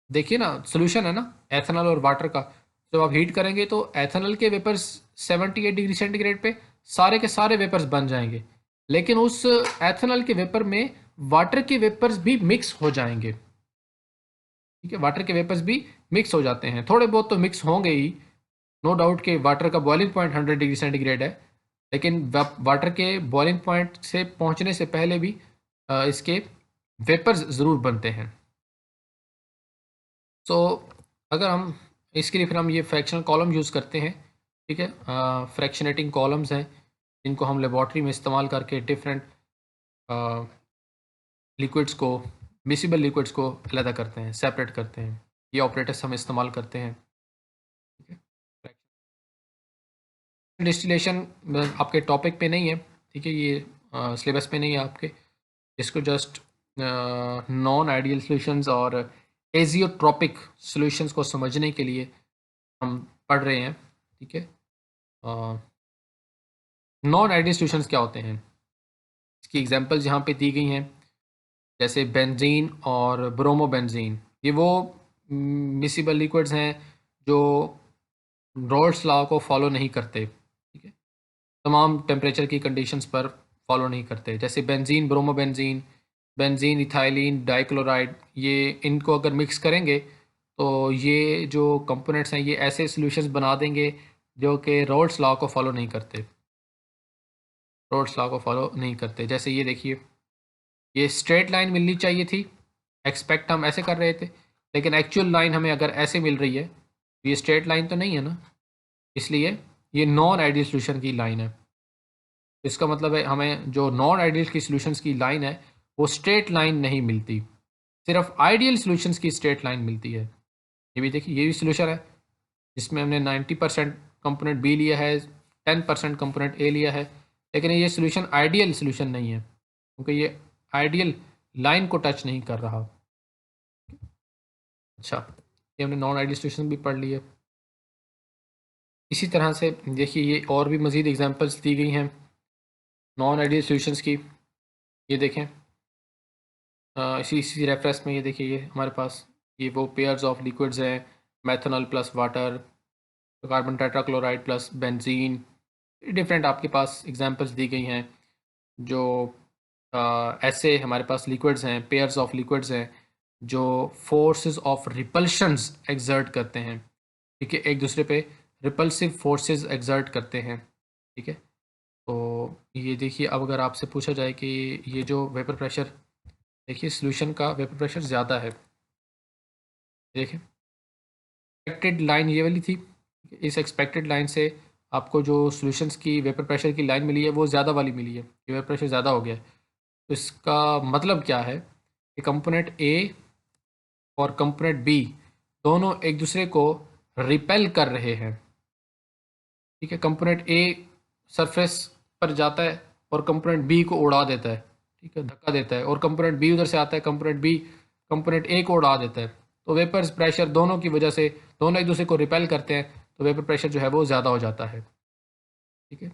देखिए ना, सोल्यूशन है ना एथेनॉल और वाटर का, जब आप हीट करेंगे तो एथेनॉल के वेपर्स 78 डिग्री सेंटीग्रेड पे सारे के सारे वेपर्स बन जाएंगे, लेकिन उस एथेनॉल के वेपर में वाटर के वेपर्स भी मिक्स हो जाएंगे, ठीक है, वाटर के वेपर्स भी मिक्स हो जाते हैं, थोड़े बहुत तो मिक्स होंगे ही, नो डाउट कि वाटर का बॉइलिंग पॉइंट 100 डिग्री सेंटीग्रेड है, लेकिन वाटर के बॉइलिंग पॉइंट से पहुंचने से पहले भी इसके वेपर्स ज़रूर बनते हैं। सो अगर हम इसके लिए फिर हम ये फ्रैक्शनल कॉलम यूज़ करते हैं, ठीक है, फ्रैक्शनेटिंग कॉलम्स हैं जिनको हम लेबॉर्ट्री में इस्तेमाल करके डिफरेंट लिक्विड्स को, मिसिबल लिक्विड्स को अलग करते हैं, सेपरेट करते हैं। ये ऑपरेटर्स हम इस्तेमाल करते हैं। डिस्टिलेशन आपके टॉपिक पे नहीं है, ठीक है, ये सिलेबस पे नहीं है आपके। इसको जस्ट नॉन आइडियल सॉल्यूशंस और एजियोट्रॉपिक सॉल्यूशंस को समझने के लिए हम पढ़ रहे हैं, ठीक है। नॉन आइडियल सॉल्यूशंस क्या होते हैं, इसकी एग्जांपल्स यहाँ पे दी गई हैं, जैसे बेंजीन और ब्रोमोबेंजीन। ये वो मिसिबल लिक्विड्स हैं जो रॉल्स लॉ को फॉलो नहीं करते, ठीक है, तमाम टेम्परेचर की कंडीशंस पर फॉलो नहीं करते। जैसे benzene, bromobenzene, benzene, ethylene, dichloride, ये इनको अगर मिक्स करेंगे तो ये जो कंपोनेंट्स हैं ये ऐसे सॉल्यूशंस बना देंगे जो कि रॉल्स लॉ को फॉलो नहीं करते, रॉल्स लॉ को फॉलो नहीं करते। जैसे ये देखिए, ये स्ट्रेट लाइन मिलनी चाहिए थी, एक्सपेक्ट हम ऐसे कर रहे थे, लेकिन एक्चुअल लाइन हमें अगर ऐसे मिल रही है तो ये स्ट्रेट लाइन तो नहीं है ना, इसलिए ये नॉन आइडियल सॉल्यूशन की लाइन है। इसका मतलब है हमें जो नॉन आइडियल की सॉल्यूशंस की लाइन है वो स्ट्रेट लाइन नहीं मिलती, सिर्फ आइडियल सॉल्यूशंस की स्ट्रेट लाइन मिलती है। ये भी देखिए, ये भी सॉल्यूशन है जिसमें हमने 90% कंपोनेंट बी लिया है, 10% कंपोनेंट ए लिया है, लेकिन ये सॉल्यूशन आइडियल सॉल्यूशन नहीं है क्योंकि ये आइडियल लाइन को टच नहीं कर रहा। अच्छा, ये हमने नॉन आइडियल सॉल्यूशन भी पढ़ लिया। इसी तरह से देखिए, ये और भी मज़ीद एग्जांपल्स दी गई हैं नॉन आइडियल सॉल्यूशंस की। ये देखें, इसी इसी रेफरेंस में ये देखिए, ये हमारे पास ये वो पेयर्स ऑफ लिक्विड्स हैं, methanol plus water, carbon tetrachloride plus benzene. Different आपके पास एग्जांपल्स दी गई हैं जो ऐसे हमारे पास लिक्विड्स हैं, पेयर्स ऑफ लिक्विड्स हैं जो फोर्सेस ऑफ रिपल्शंस एक्सर्ट करते हैं, ठीक है, एक दूसरे पे रिपल्सिव फोर्सेस एक्सर्ट करते हैं, ठीक है। तो ये देखिए, अब अगर आपसे पूछा जाए कि ये जो वेपर प्रेशर, देखिए सॉल्यूशन का वेपर प्रेशर ज़्यादा है, देखिए एक्सपेक्टेड लाइन ये वाली थी, इस एक्सपेक्टेड लाइन से आपको जो सॉल्यूशंस की वेपर प्रेशर की लाइन मिली है वो ज़्यादा वाली मिली है, ये वेपर प्रेशर ज़्यादा हो गया है। तो इसका मतलब क्या है कि कंपोनेंट ए और कंपोनेंट बी दोनों एक दूसरे को रिपेल कर रहे हैं, ठीक है। कंपोनेंट ए सरफेस पर जाता है और कंपोनेंट बी को उड़ा देता है, ठीक है, धक्का देता है, और कंपोनेंट बी उधर से आता है, कंपोनेंट बी कंपोनेंट ए को उड़ा देता है। तो वेपर प्रेशर दोनों की वजह से दोनों एक दूसरे को रिपेल करते हैं, तो वेपर प्रेशर जो है वो ज़्यादा हो जाता है, ठीक है।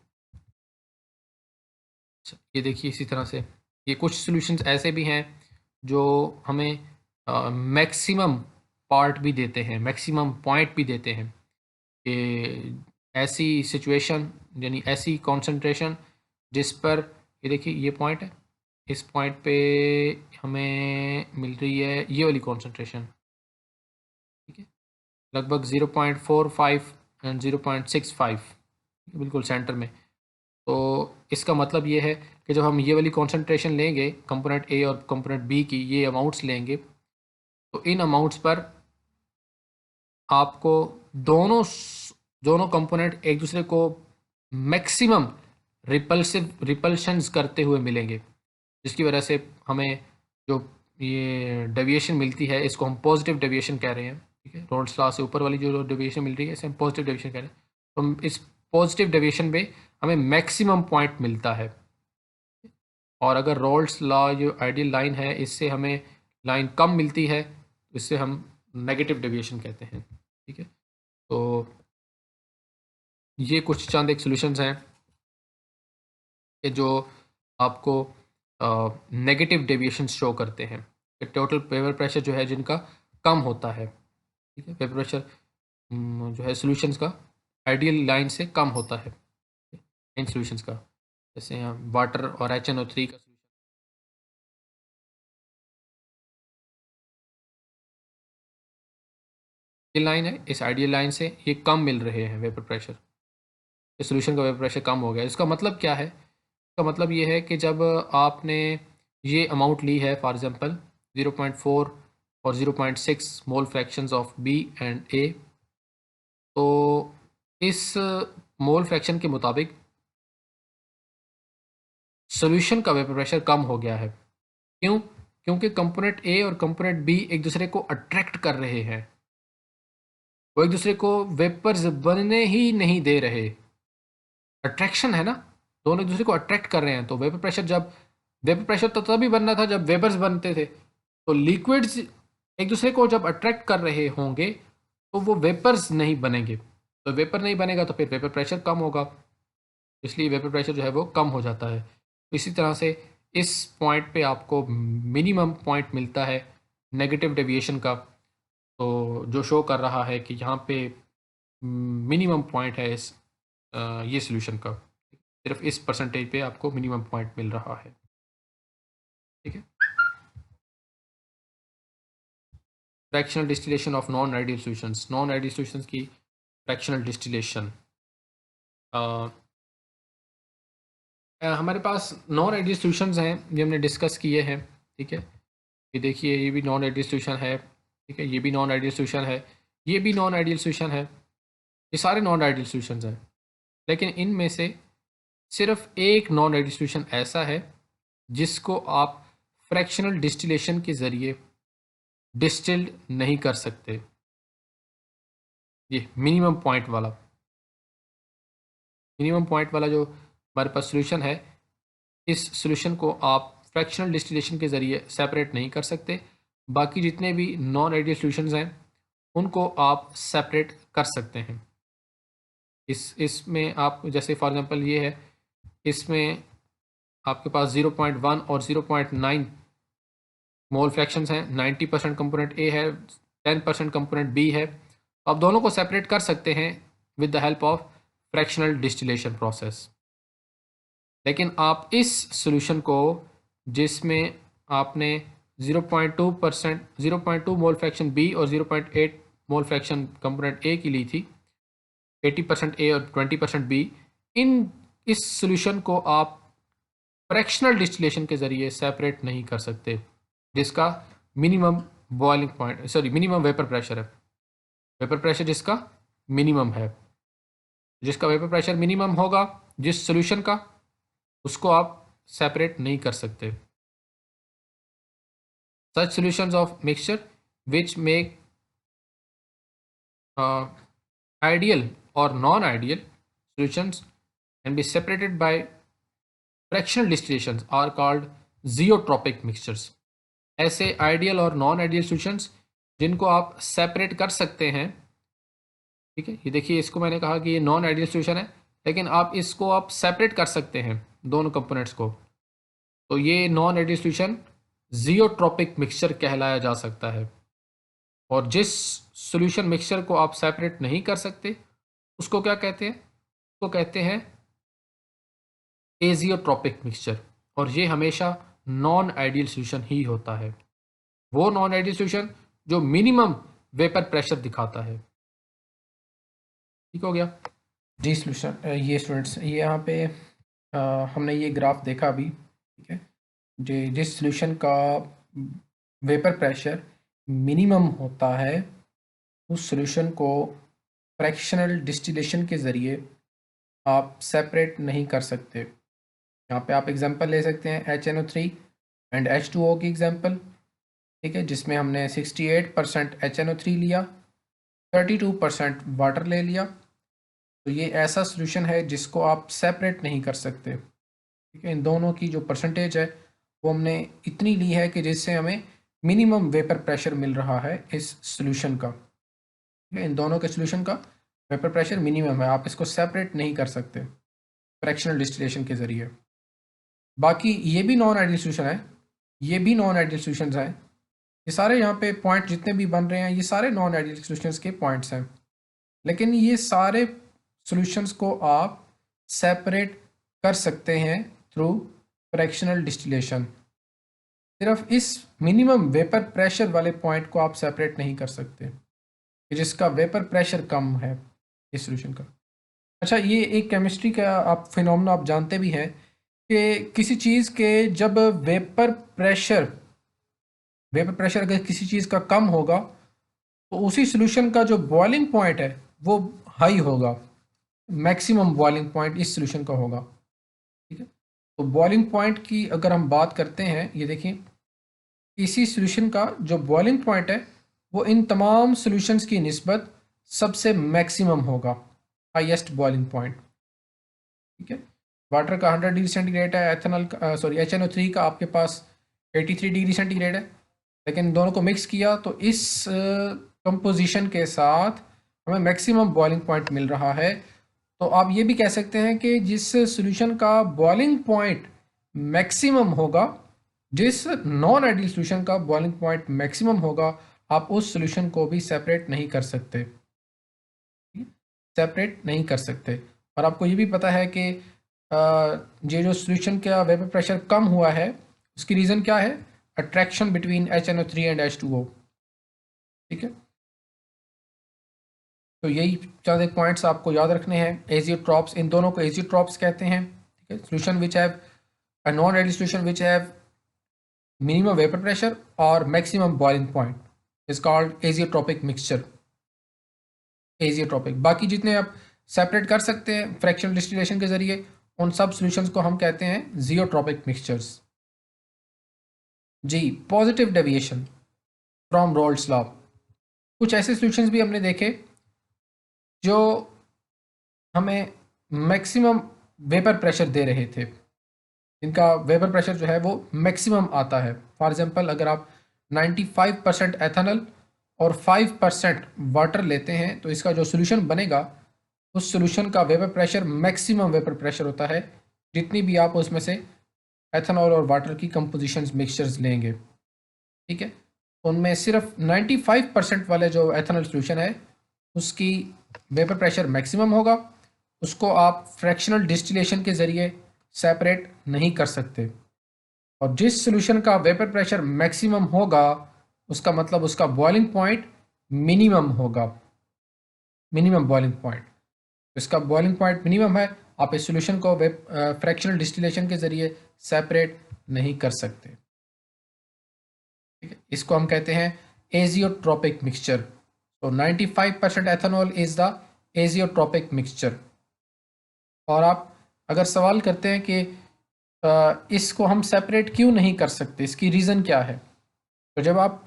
अच्छा, ये देखिए इसी तरह से ये कुछ सॉल्यूशंस ऐसे भी हैं जो हमें मैक्सिमम पार्ट भी देते हैं, मैक्सिमम पॉइंट भी देते हैं कि ऐसी सिचुएशन यानी ऐसी कंसंट्रेशन जिस पर, ये देखिए ये पॉइंट है, इस पॉइंट पे हमें मिल रही है ये वाली कंसंट्रेशन, ठीक है, लगभग 0.45 एंड 0.65, बिल्कुल सेंटर में। तो इसका मतलब ये है कि जब हम ये वाली कंसंट्रेशन लेंगे कंपोनेंट ए और कंपोनेंट बी की, ये अमाउंट्स लेंगे, तो इन अमाउंट्स पर आपको दोनों दोनों कंपोनेंट एक दूसरे को मैक्सिमम रिपल्शंस करते हुए मिलेंगे, जिसकी वजह से हमें जो ये डेविएशन मिलती है इसको हम पॉजिटिव डेविएशन कह रहे हैं, ठीक है। रोल्स लॉ से ऊपर वाली जो डेविएशन मिल रही है इसे हम पॉजिटिव डेविएशन कह रहे हैं। तो हम इस पॉजिटिव डेविएशन में हमें मैक्सिमम पॉइंट मिलता है, और अगर रोल्स लॉ जो आइडियल लाइन है इससे हमें लाइन कम मिलती है तो इससे हम नेगेटिव डेविएशन कहते हैं, ठीक है। तो ये कुछ चंद एक सॉल्यूशंस हैं कि जो आपको नेगेटिव डेविएशन शो करते हैं कि टोटल वेपर प्रेशर जो है जिनका कम होता है, ठीक है, वेपर प्रेशर जो है सॉल्यूशंस का आइडियल लाइन से कम होता है इन सॉल्यूशंस का। जैसे यहाँ वाटर और HNO3 का ये लाइन है, इस आइडियल लाइन से ये कम मिल रहे हैं वेपर प्रेशर, इस सॉल्यूशन का वेपर प्रेशर कम हो गया। इसका मतलब क्या है, इसका मतलब ये है कि जब आपने ये अमाउंट ली है, फॉर एग्जांपल 0.4 और 0.6 मोल फ्रैक्शंस ऑफ बी एंड ए, तो इस मोल फ्रैक्शन के मुताबिक सॉल्यूशन का वेपर प्रेशर कम हो गया है। क्यों? क्योंकि कंपोनेंट ए और कंपोनेंट बी एक दूसरे को अट्रैक्ट कर रहे हैं, वो एक दूसरे को वेपर्स बनने ही नहीं दे रहे, अट्रैक्शन है ना, दोनों एक दूसरे को अट्रैक्ट कर रहे हैं। तो वेपर प्रेशर तो तभी बनना था जब वेपर्स बनते थे। तो लिक्विड्स एक दूसरे को जब अट्रैक्ट कर रहे होंगे तो वो वेपर्स नहीं बनेंगे। तो वेपर नहीं बनेगा तो फिर वेपर प्रेशर कम होगा, इसलिए वेपर प्रेशर जो है वो कम हो जाता है। इसी तरह से इस पॉइंट पे आपको मिनिमम पॉइंट मिलता है नेगेटिव डेविएशन का, तो जो शो कर रहा है कि यहाँ पे मिनिमम पॉइंट है ये सॉल्यूशन का, सिर्फ इस परसेंटेज पे आपको मिनिमम पॉइंट मिल रहा है। ठीक है। Fractional distillation of non ideal solutions, non ideal solutions की फ्रैक्शनल डिस्टिलेशन। हमारे पास नॉन आइडियल सॉल्यूशंस हैं, ये हमने डिस्कस किए हैं। ठीक है, ये देखिए ये भी नॉन आइडियल सॉल्यूशन है। ठीक है, ये भी नॉन आइडियल सॉल्यूशन है, ये भी नॉन आइडियल सॉल्यूशन है, ये सारे नॉन आइडियल सॉल्यूशंस हैं। लेकिन इनमें से सिर्फ एक नॉन आइडियल सॉल्यूशन ऐसा है जिसको आप फ्रैक्शनल डिस्टिलेशन के ज़रिए डिस्टिल्ड नहीं कर सकते। ये मिनिमम पॉइंट वाला जो हमारे पास सॉल्यूशन है, इस सॉल्यूशन को आप फ्रैक्शनल डिस्टिलेशन के ज़रिए सेपरेट नहीं कर सकते। बाकी जितने भी नॉन आइडियल सॉल्यूशंस हैं उनको आप सेपरेट कर सकते हैं। इसमें आप जैसे फॉर एग्जांपल ये है, इसमें आपके पास 0.1 और 0.9 मोल फ्रैक्शंस हैं। 90% कंपोनेंट ए है, 10% कंपोनेंट बी है। आप दोनों को सेपरेट कर सकते हैं with the help of fractional distillation process. लेकिन आप इस सॉल्यूशन को जिसमें आपने 0.2 मोल फ्रैक्शन बी और 0.8 मोल फ्रैक्शन कंपोनेंट ए की ली थी, 80% ए और 20% बी, इस सॉल्यूशन को आप फ्रैक्शनल डिस्टिलेशन के ज़रिए सेपरेट नहीं कर सकते, जिसका minimum boiling point minimum vapour pressure है। वेपर प्रेशर जिसका मिनिमम है, जिसका वेपर प्रेशर मिनिमम होगा जिस सॉल्यूशन का, उसको आप सेपरेट नहीं कर सकते। Such solutions of mixture which make ideal और non ideal solutions can be separated by fractional distillations are called zeotropic mixtures. ऐसे आइडियल और नॉन आइडियल सॉल्यूशंस जिनको आप सेपरेट कर सकते हैं। ठीक है, ये देखिए इसको मैंने कहा कि ये नॉन आइडियल सॉल्यूशन है, लेकिन इसको आप सेपरेट कर सकते हैं दोनों कंपोनेंट्स को। तो ये non ideal solution geotropic mixture कहलाया जा सकता है। और जिस सॉल्यूशन मिक्सचर को आप सेपरेट नहीं कर सकते उसको क्या कहते हैं? उसको कहते हैं एजियोट्रॉपिक मिक्सचर। और ये हमेशा नॉन आइडियल सॉल्यूशन ही होता है, वो नॉन आइडियल सॉल्यूशन जो मिनिमम वेपर प्रेशर दिखाता है। ठीक हो गया जी। सॉल्यूशन ये स्टूडेंट्स, ये यहाँ पे हमने ये ग्राफ देखा अभी। ठीक है, जिस सॉल्यूशन का वेपर प्रेशर मिनिमम होता है उस सॉल्यूशन को फ्रैक्शनल डिस्टिलेशन के ज़रिए आप सेपरेट नहीं कर सकते। यहाँ पे आप एग्जांपल ले सकते हैं HNO3 एंड H2O की एग्जांपल। ठीक है, जिसमें हमने 68% HNO3 लिया, 32% वाटर ले लिया। तो ये ऐसा सॉल्यूशन है जिसको आप सेपरेट नहीं कर सकते। ठीक है, इन दोनों की जो परसेंटेज है वो हमने इतनी ली है कि जिससे हमें मिनिमम वेपर प्रेशर मिल रहा है इस सॉल्यूशन का। ठीक है, इन दोनों के सॉल्यूशन का वेपर प्रेशर मिनिमम है, आप इसको सेपरेट नहीं कर सकते फ्रैक्शनल डिस्टिलेशन के ज़रिए। बाकी ये भी नॉन आइडियल सॉल्यूशन है, ये भी नॉन आइडियल सॉल्यूशंस हैं। ये सारे यहाँ पे पॉइंट जितने भी बन रहे हैं ये सारे नॉन आइडियल सॉल्यूशंस के पॉइंट्स हैं। लेकिन ये सारे सॉल्यूशंस को आप सेपरेट कर सकते हैं थ्रू फ्रैक्शनल डिस्टिलेशन। सिर्फ इस मिनिमम वेपर प्रेशर वाले पॉइंट को आप सेपरेट नहीं कर सकते जिसका वेपर प्रेशर कम है इस सॉल्यूशन का। अच्छा, ये एक केमिस्ट्री का आप फिनोमेना आप जानते भी हैं कि किसी चीज़ के जब वेपर प्रेशर अगर किसी चीज़ का कम होगा तो उसी सॉल्यूशन का जो बॉइलिंग पॉइंट है वो हाई होगा, मैक्सिमम बॉइलिंग पॉइंट इस सॉल्यूशन का होगा। ठीक है, तो बॉइलिंग पॉइंट की अगर हम बात करते हैं, ये देखिए इसी सॉल्यूशन का जो बॉइलिंग पॉइंट है वो इन तमाम सॉल्यूशंस की निस्बत सबसे मैक्सिमम होगा, हाईएस्ट बॉइलिंग पॉइंट। ठीक है। वाटर का 100 डिग्री सेंटीग्रेड है, एथेनॉल का सॉरी HNO3 का आपके पास 83 डिग्री सेंटीग्रेड है। लेकिन दोनों को मिक्स किया तो इस कंपोजिशन के साथ हमें मैक्सिमम बॉइलिंग पॉइंट मिल रहा है। तो आप ये भी कह सकते हैं कि जिस सॉल्यूशन का बॉइलिंग पॉइंट मैक्सिमम होगा, जिस नॉन आइडियल सॉल्यूशन का बॉइलिंग पॉइंट मैक्सिमम होगा, आप उस सॉल्यूशन को भी सेपरेट नहीं कर सकते, सेपरेट नहीं कर सकते। और आपको ये भी पता है कि ये जो सॉल्यूशन का वेपर प्रेशर कम हुआ है उसकी रीज़न क्या है? Attraction between HNO3 and H2O। ठीक है, तो यही चंद एक पॉइंट्स आपको याद रखने हैं। एजियोट्रॉप्स, इन दोनों को एजियोट्रॉप्स कहते हैं। ठीक है, solution which have a non ideal solution which have minimum vapour pressure और maximum boiling point is called azeotropic mixture, azeotropic. बाकी जितने आप सेपरेट कर सकते हैं फ्रैक्शनल डिस्टिलेशन के जरिए, उन सब सॉल्यूशंस को हम कहते हैं जियोट्रॉपिक मिक्सचर्स। जी, positive deviation from Raoult's law. कुछ ऐसे सॉल्यूशंस भी हमने देखे जो हमें मैक्सिमम वेपर प्रेशर दे रहे थे, इनका वेपर प्रेशर जो है वो मैक्सिमम आता है। फॉर एग्जांपल, अगर आप 95% एथेनॉल और 5% वाटर लेते हैं तो इसका जो सॉल्यूशन बनेगा, उस सॉल्यूशन का vapour pressure maximum vapour pressure होता है, जितनी भी आप उसमें से एथेनॉल और वाटर की कंपोजिशंस मिक्सचर्स लेंगे। ठीक है, उनमें सिर्फ 95% वाले जो एथेनॉल सॉल्यूशन है उसकी वेपर प्रेशर मैक्सिमम होगा, उसको आप फ्रैक्शनल डिस्टिलेशन के ज़रिए सेपरेट नहीं कर सकते। और जिस सॉल्यूशन का वेपर प्रेशर मैक्सिमम होगा उसका मतलब उसका बॉइलिंग पॉइंट मिनिमम होगा, मिनिमम बॉइलिंग पॉइंट। इसका बॉइलिंग पॉइंट मिनिमम है, आप इस सॉल्यूशन को फ्रैक्शनल डिस्टिलेशन के ज़रिए सेपरेट नहीं कर सकते। ठीक है, इसको हम कहते हैं एजियोट्रॉपिक मिक्सचर। तो 95% ethanol is the azeotropic mixture. और आप अगर सवाल करते हैं कि इसको हम सेपरेट क्यों नहीं कर सकते, इसकी रीज़न क्या है, तो जब आप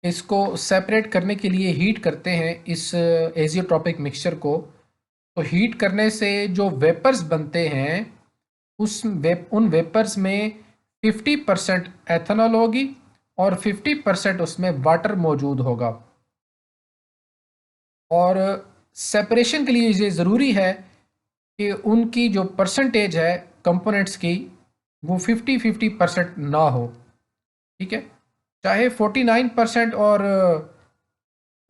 इसको सेपरेट करने के लिए हीट करते हैं इस एजियोट्रॉपिक मिक्सचर को, तो हीट करने से जो वेपर्स बनते हैं उन वेपर्स में 50% एथेनॉल होगी और 50% उसमें वाटर मौजूद होगा। और सेपरेशन के लिए ये ज़रूरी है कि उनकी जो परसेंटेज है कंपोनेंट्स की वो 50-50% ना हो। ठीक है, चाहे 49% और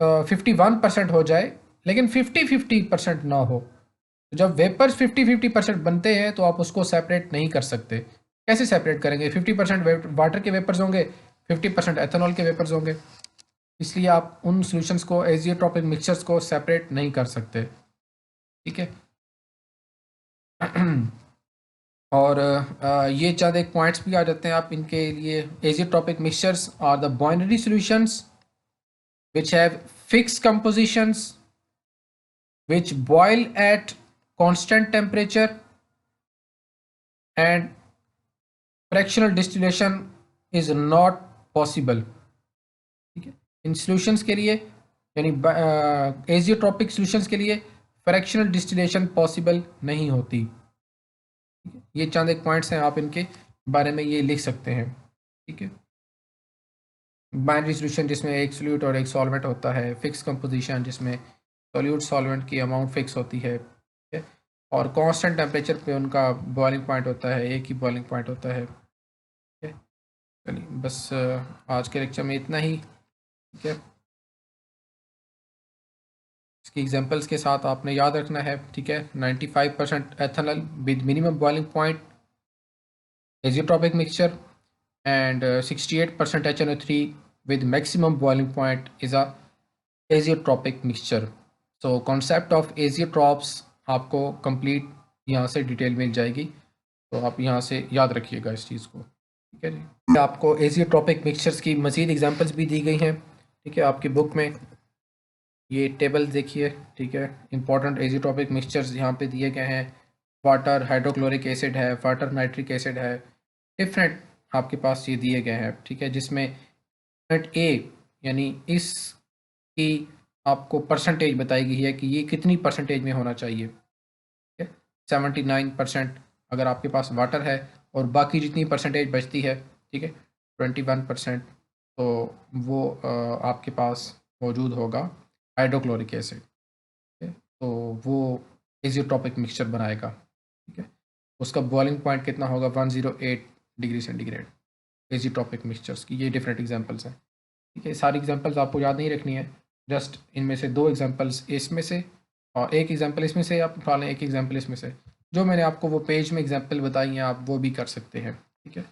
51% हो जाए, लेकिन 50-50% ना हो। तो जब वेपर्स 50-50% बनते हैं तो आप उसको सेपरेट नहीं कर सकते। कैसे सेपरेट करेंगे? 50% वाटर के वेपर्स होंगे, 50% एथेनॉल के वेपर्स होंगे, इसलिए आप उन सॉल्यूशंस को एजियोट्रॉपिक मिक्सचर्स को सेपरेट नहीं कर सकते। ठीक है और ये चंद एक पॉइंट्स भी आ जाते हैं आप इनके लिए। Azeotropic mixtures are the binary solutions which have fixed compositions, which boil at constant temperature and fractional distillation is not possible। ठीक है, इन सॉल्यूशंस के लिए यानी एजियोट्रॉपिक सॉल्यूशंस के लिए फ्रैक्शनल डिस्टिलेशन पॉसिबल नहीं होती। ये चंद एक पॉइंट्स हैं, आप इनके बारे में ये लिख सकते हैं। ठीक है, बाइनरी सॉल्यूशन जिसमें एक सोल्यूट और एक सॉल्वेंट होता है, फिक्स कंपोजिशन जिसमें सोल्यूट सॉल्वेंट की अमाउंट फिक्स होती है, ठीक है, और कांस्टेंट टेम्परेचर पे उनका बॉइलिंग पॉइंट होता है, एक ही बॉइलिंग पॉइंट होता है। ठीक है, चलिए बस आज के लेक्चर में इतना ही। ठीक है, इसकी एग्जांपल्स के साथ आपने याद रखना है। ठीक है, 95% ethanol with minimum boiling point azeotropic mixture and 68% HNO3 with maximum boiling point is a azeotropic mixture। So concept of azeotropes आपको complete यहाँ से डिटेल मिल जाएगी, तो आप यहाँ से याद रखिएगा इस चीज़ को। ठीक है जी, आपको एजियोट्रॉपिक मिक्सचर्स की मज़ीद एग्जांपल्स भी दी गई हैं। ठीक है, आपकी बुक में ये टेबल देखिए। ठीक है, इंपॉर्टेंट एजियोट्रॉपिक मिक्सचर्स यहाँ पे दिए गए हैं। वाटर हाइड्रोक्लोरिक एसिड है, वाटर नाइट्रिक एसिड है, डिफरेंट आपके पास ये दिए गए हैं। ठीक है, जिसमें यूनिट ए यानी इसकी आपको परसेंटेज बताई गई है कि ये कितनी परसेंटेज में होना चाहिए। ठीक है, 79% अगर आपके पास वाटर है और बाकी जितनी परसेंटेज बचती है, ठीक है, 21%, तो वो आपके पास मौजूद होगा हाइड्रोक्लोरिक एसिड, ठीक है, तो वो एजियोट्रॉपिक मिक्सचर बनाएगा, ठीक है। उसका बॉइलिंग पॉइंट कितना होगा, 108 डिग्री सेंटीग्रेड एजियोट्रॉपिक मिक्सचर्स की। ये डिफरेंट एग्जांपल्स हैं, ठीक है। सारी एग्जांपल्स आपको याद नहीं रखनी है, जस्ट इनमें से 2 एग्जांपल्स इसमें से और एक एग्जांपल इसमें से आप उठा लें, एक एग्जांपल इसमें से। जो मैंने आपको वो पेज में एग्जांपल बताई हैं आप वो भी कर सकते हैं, ठीक है।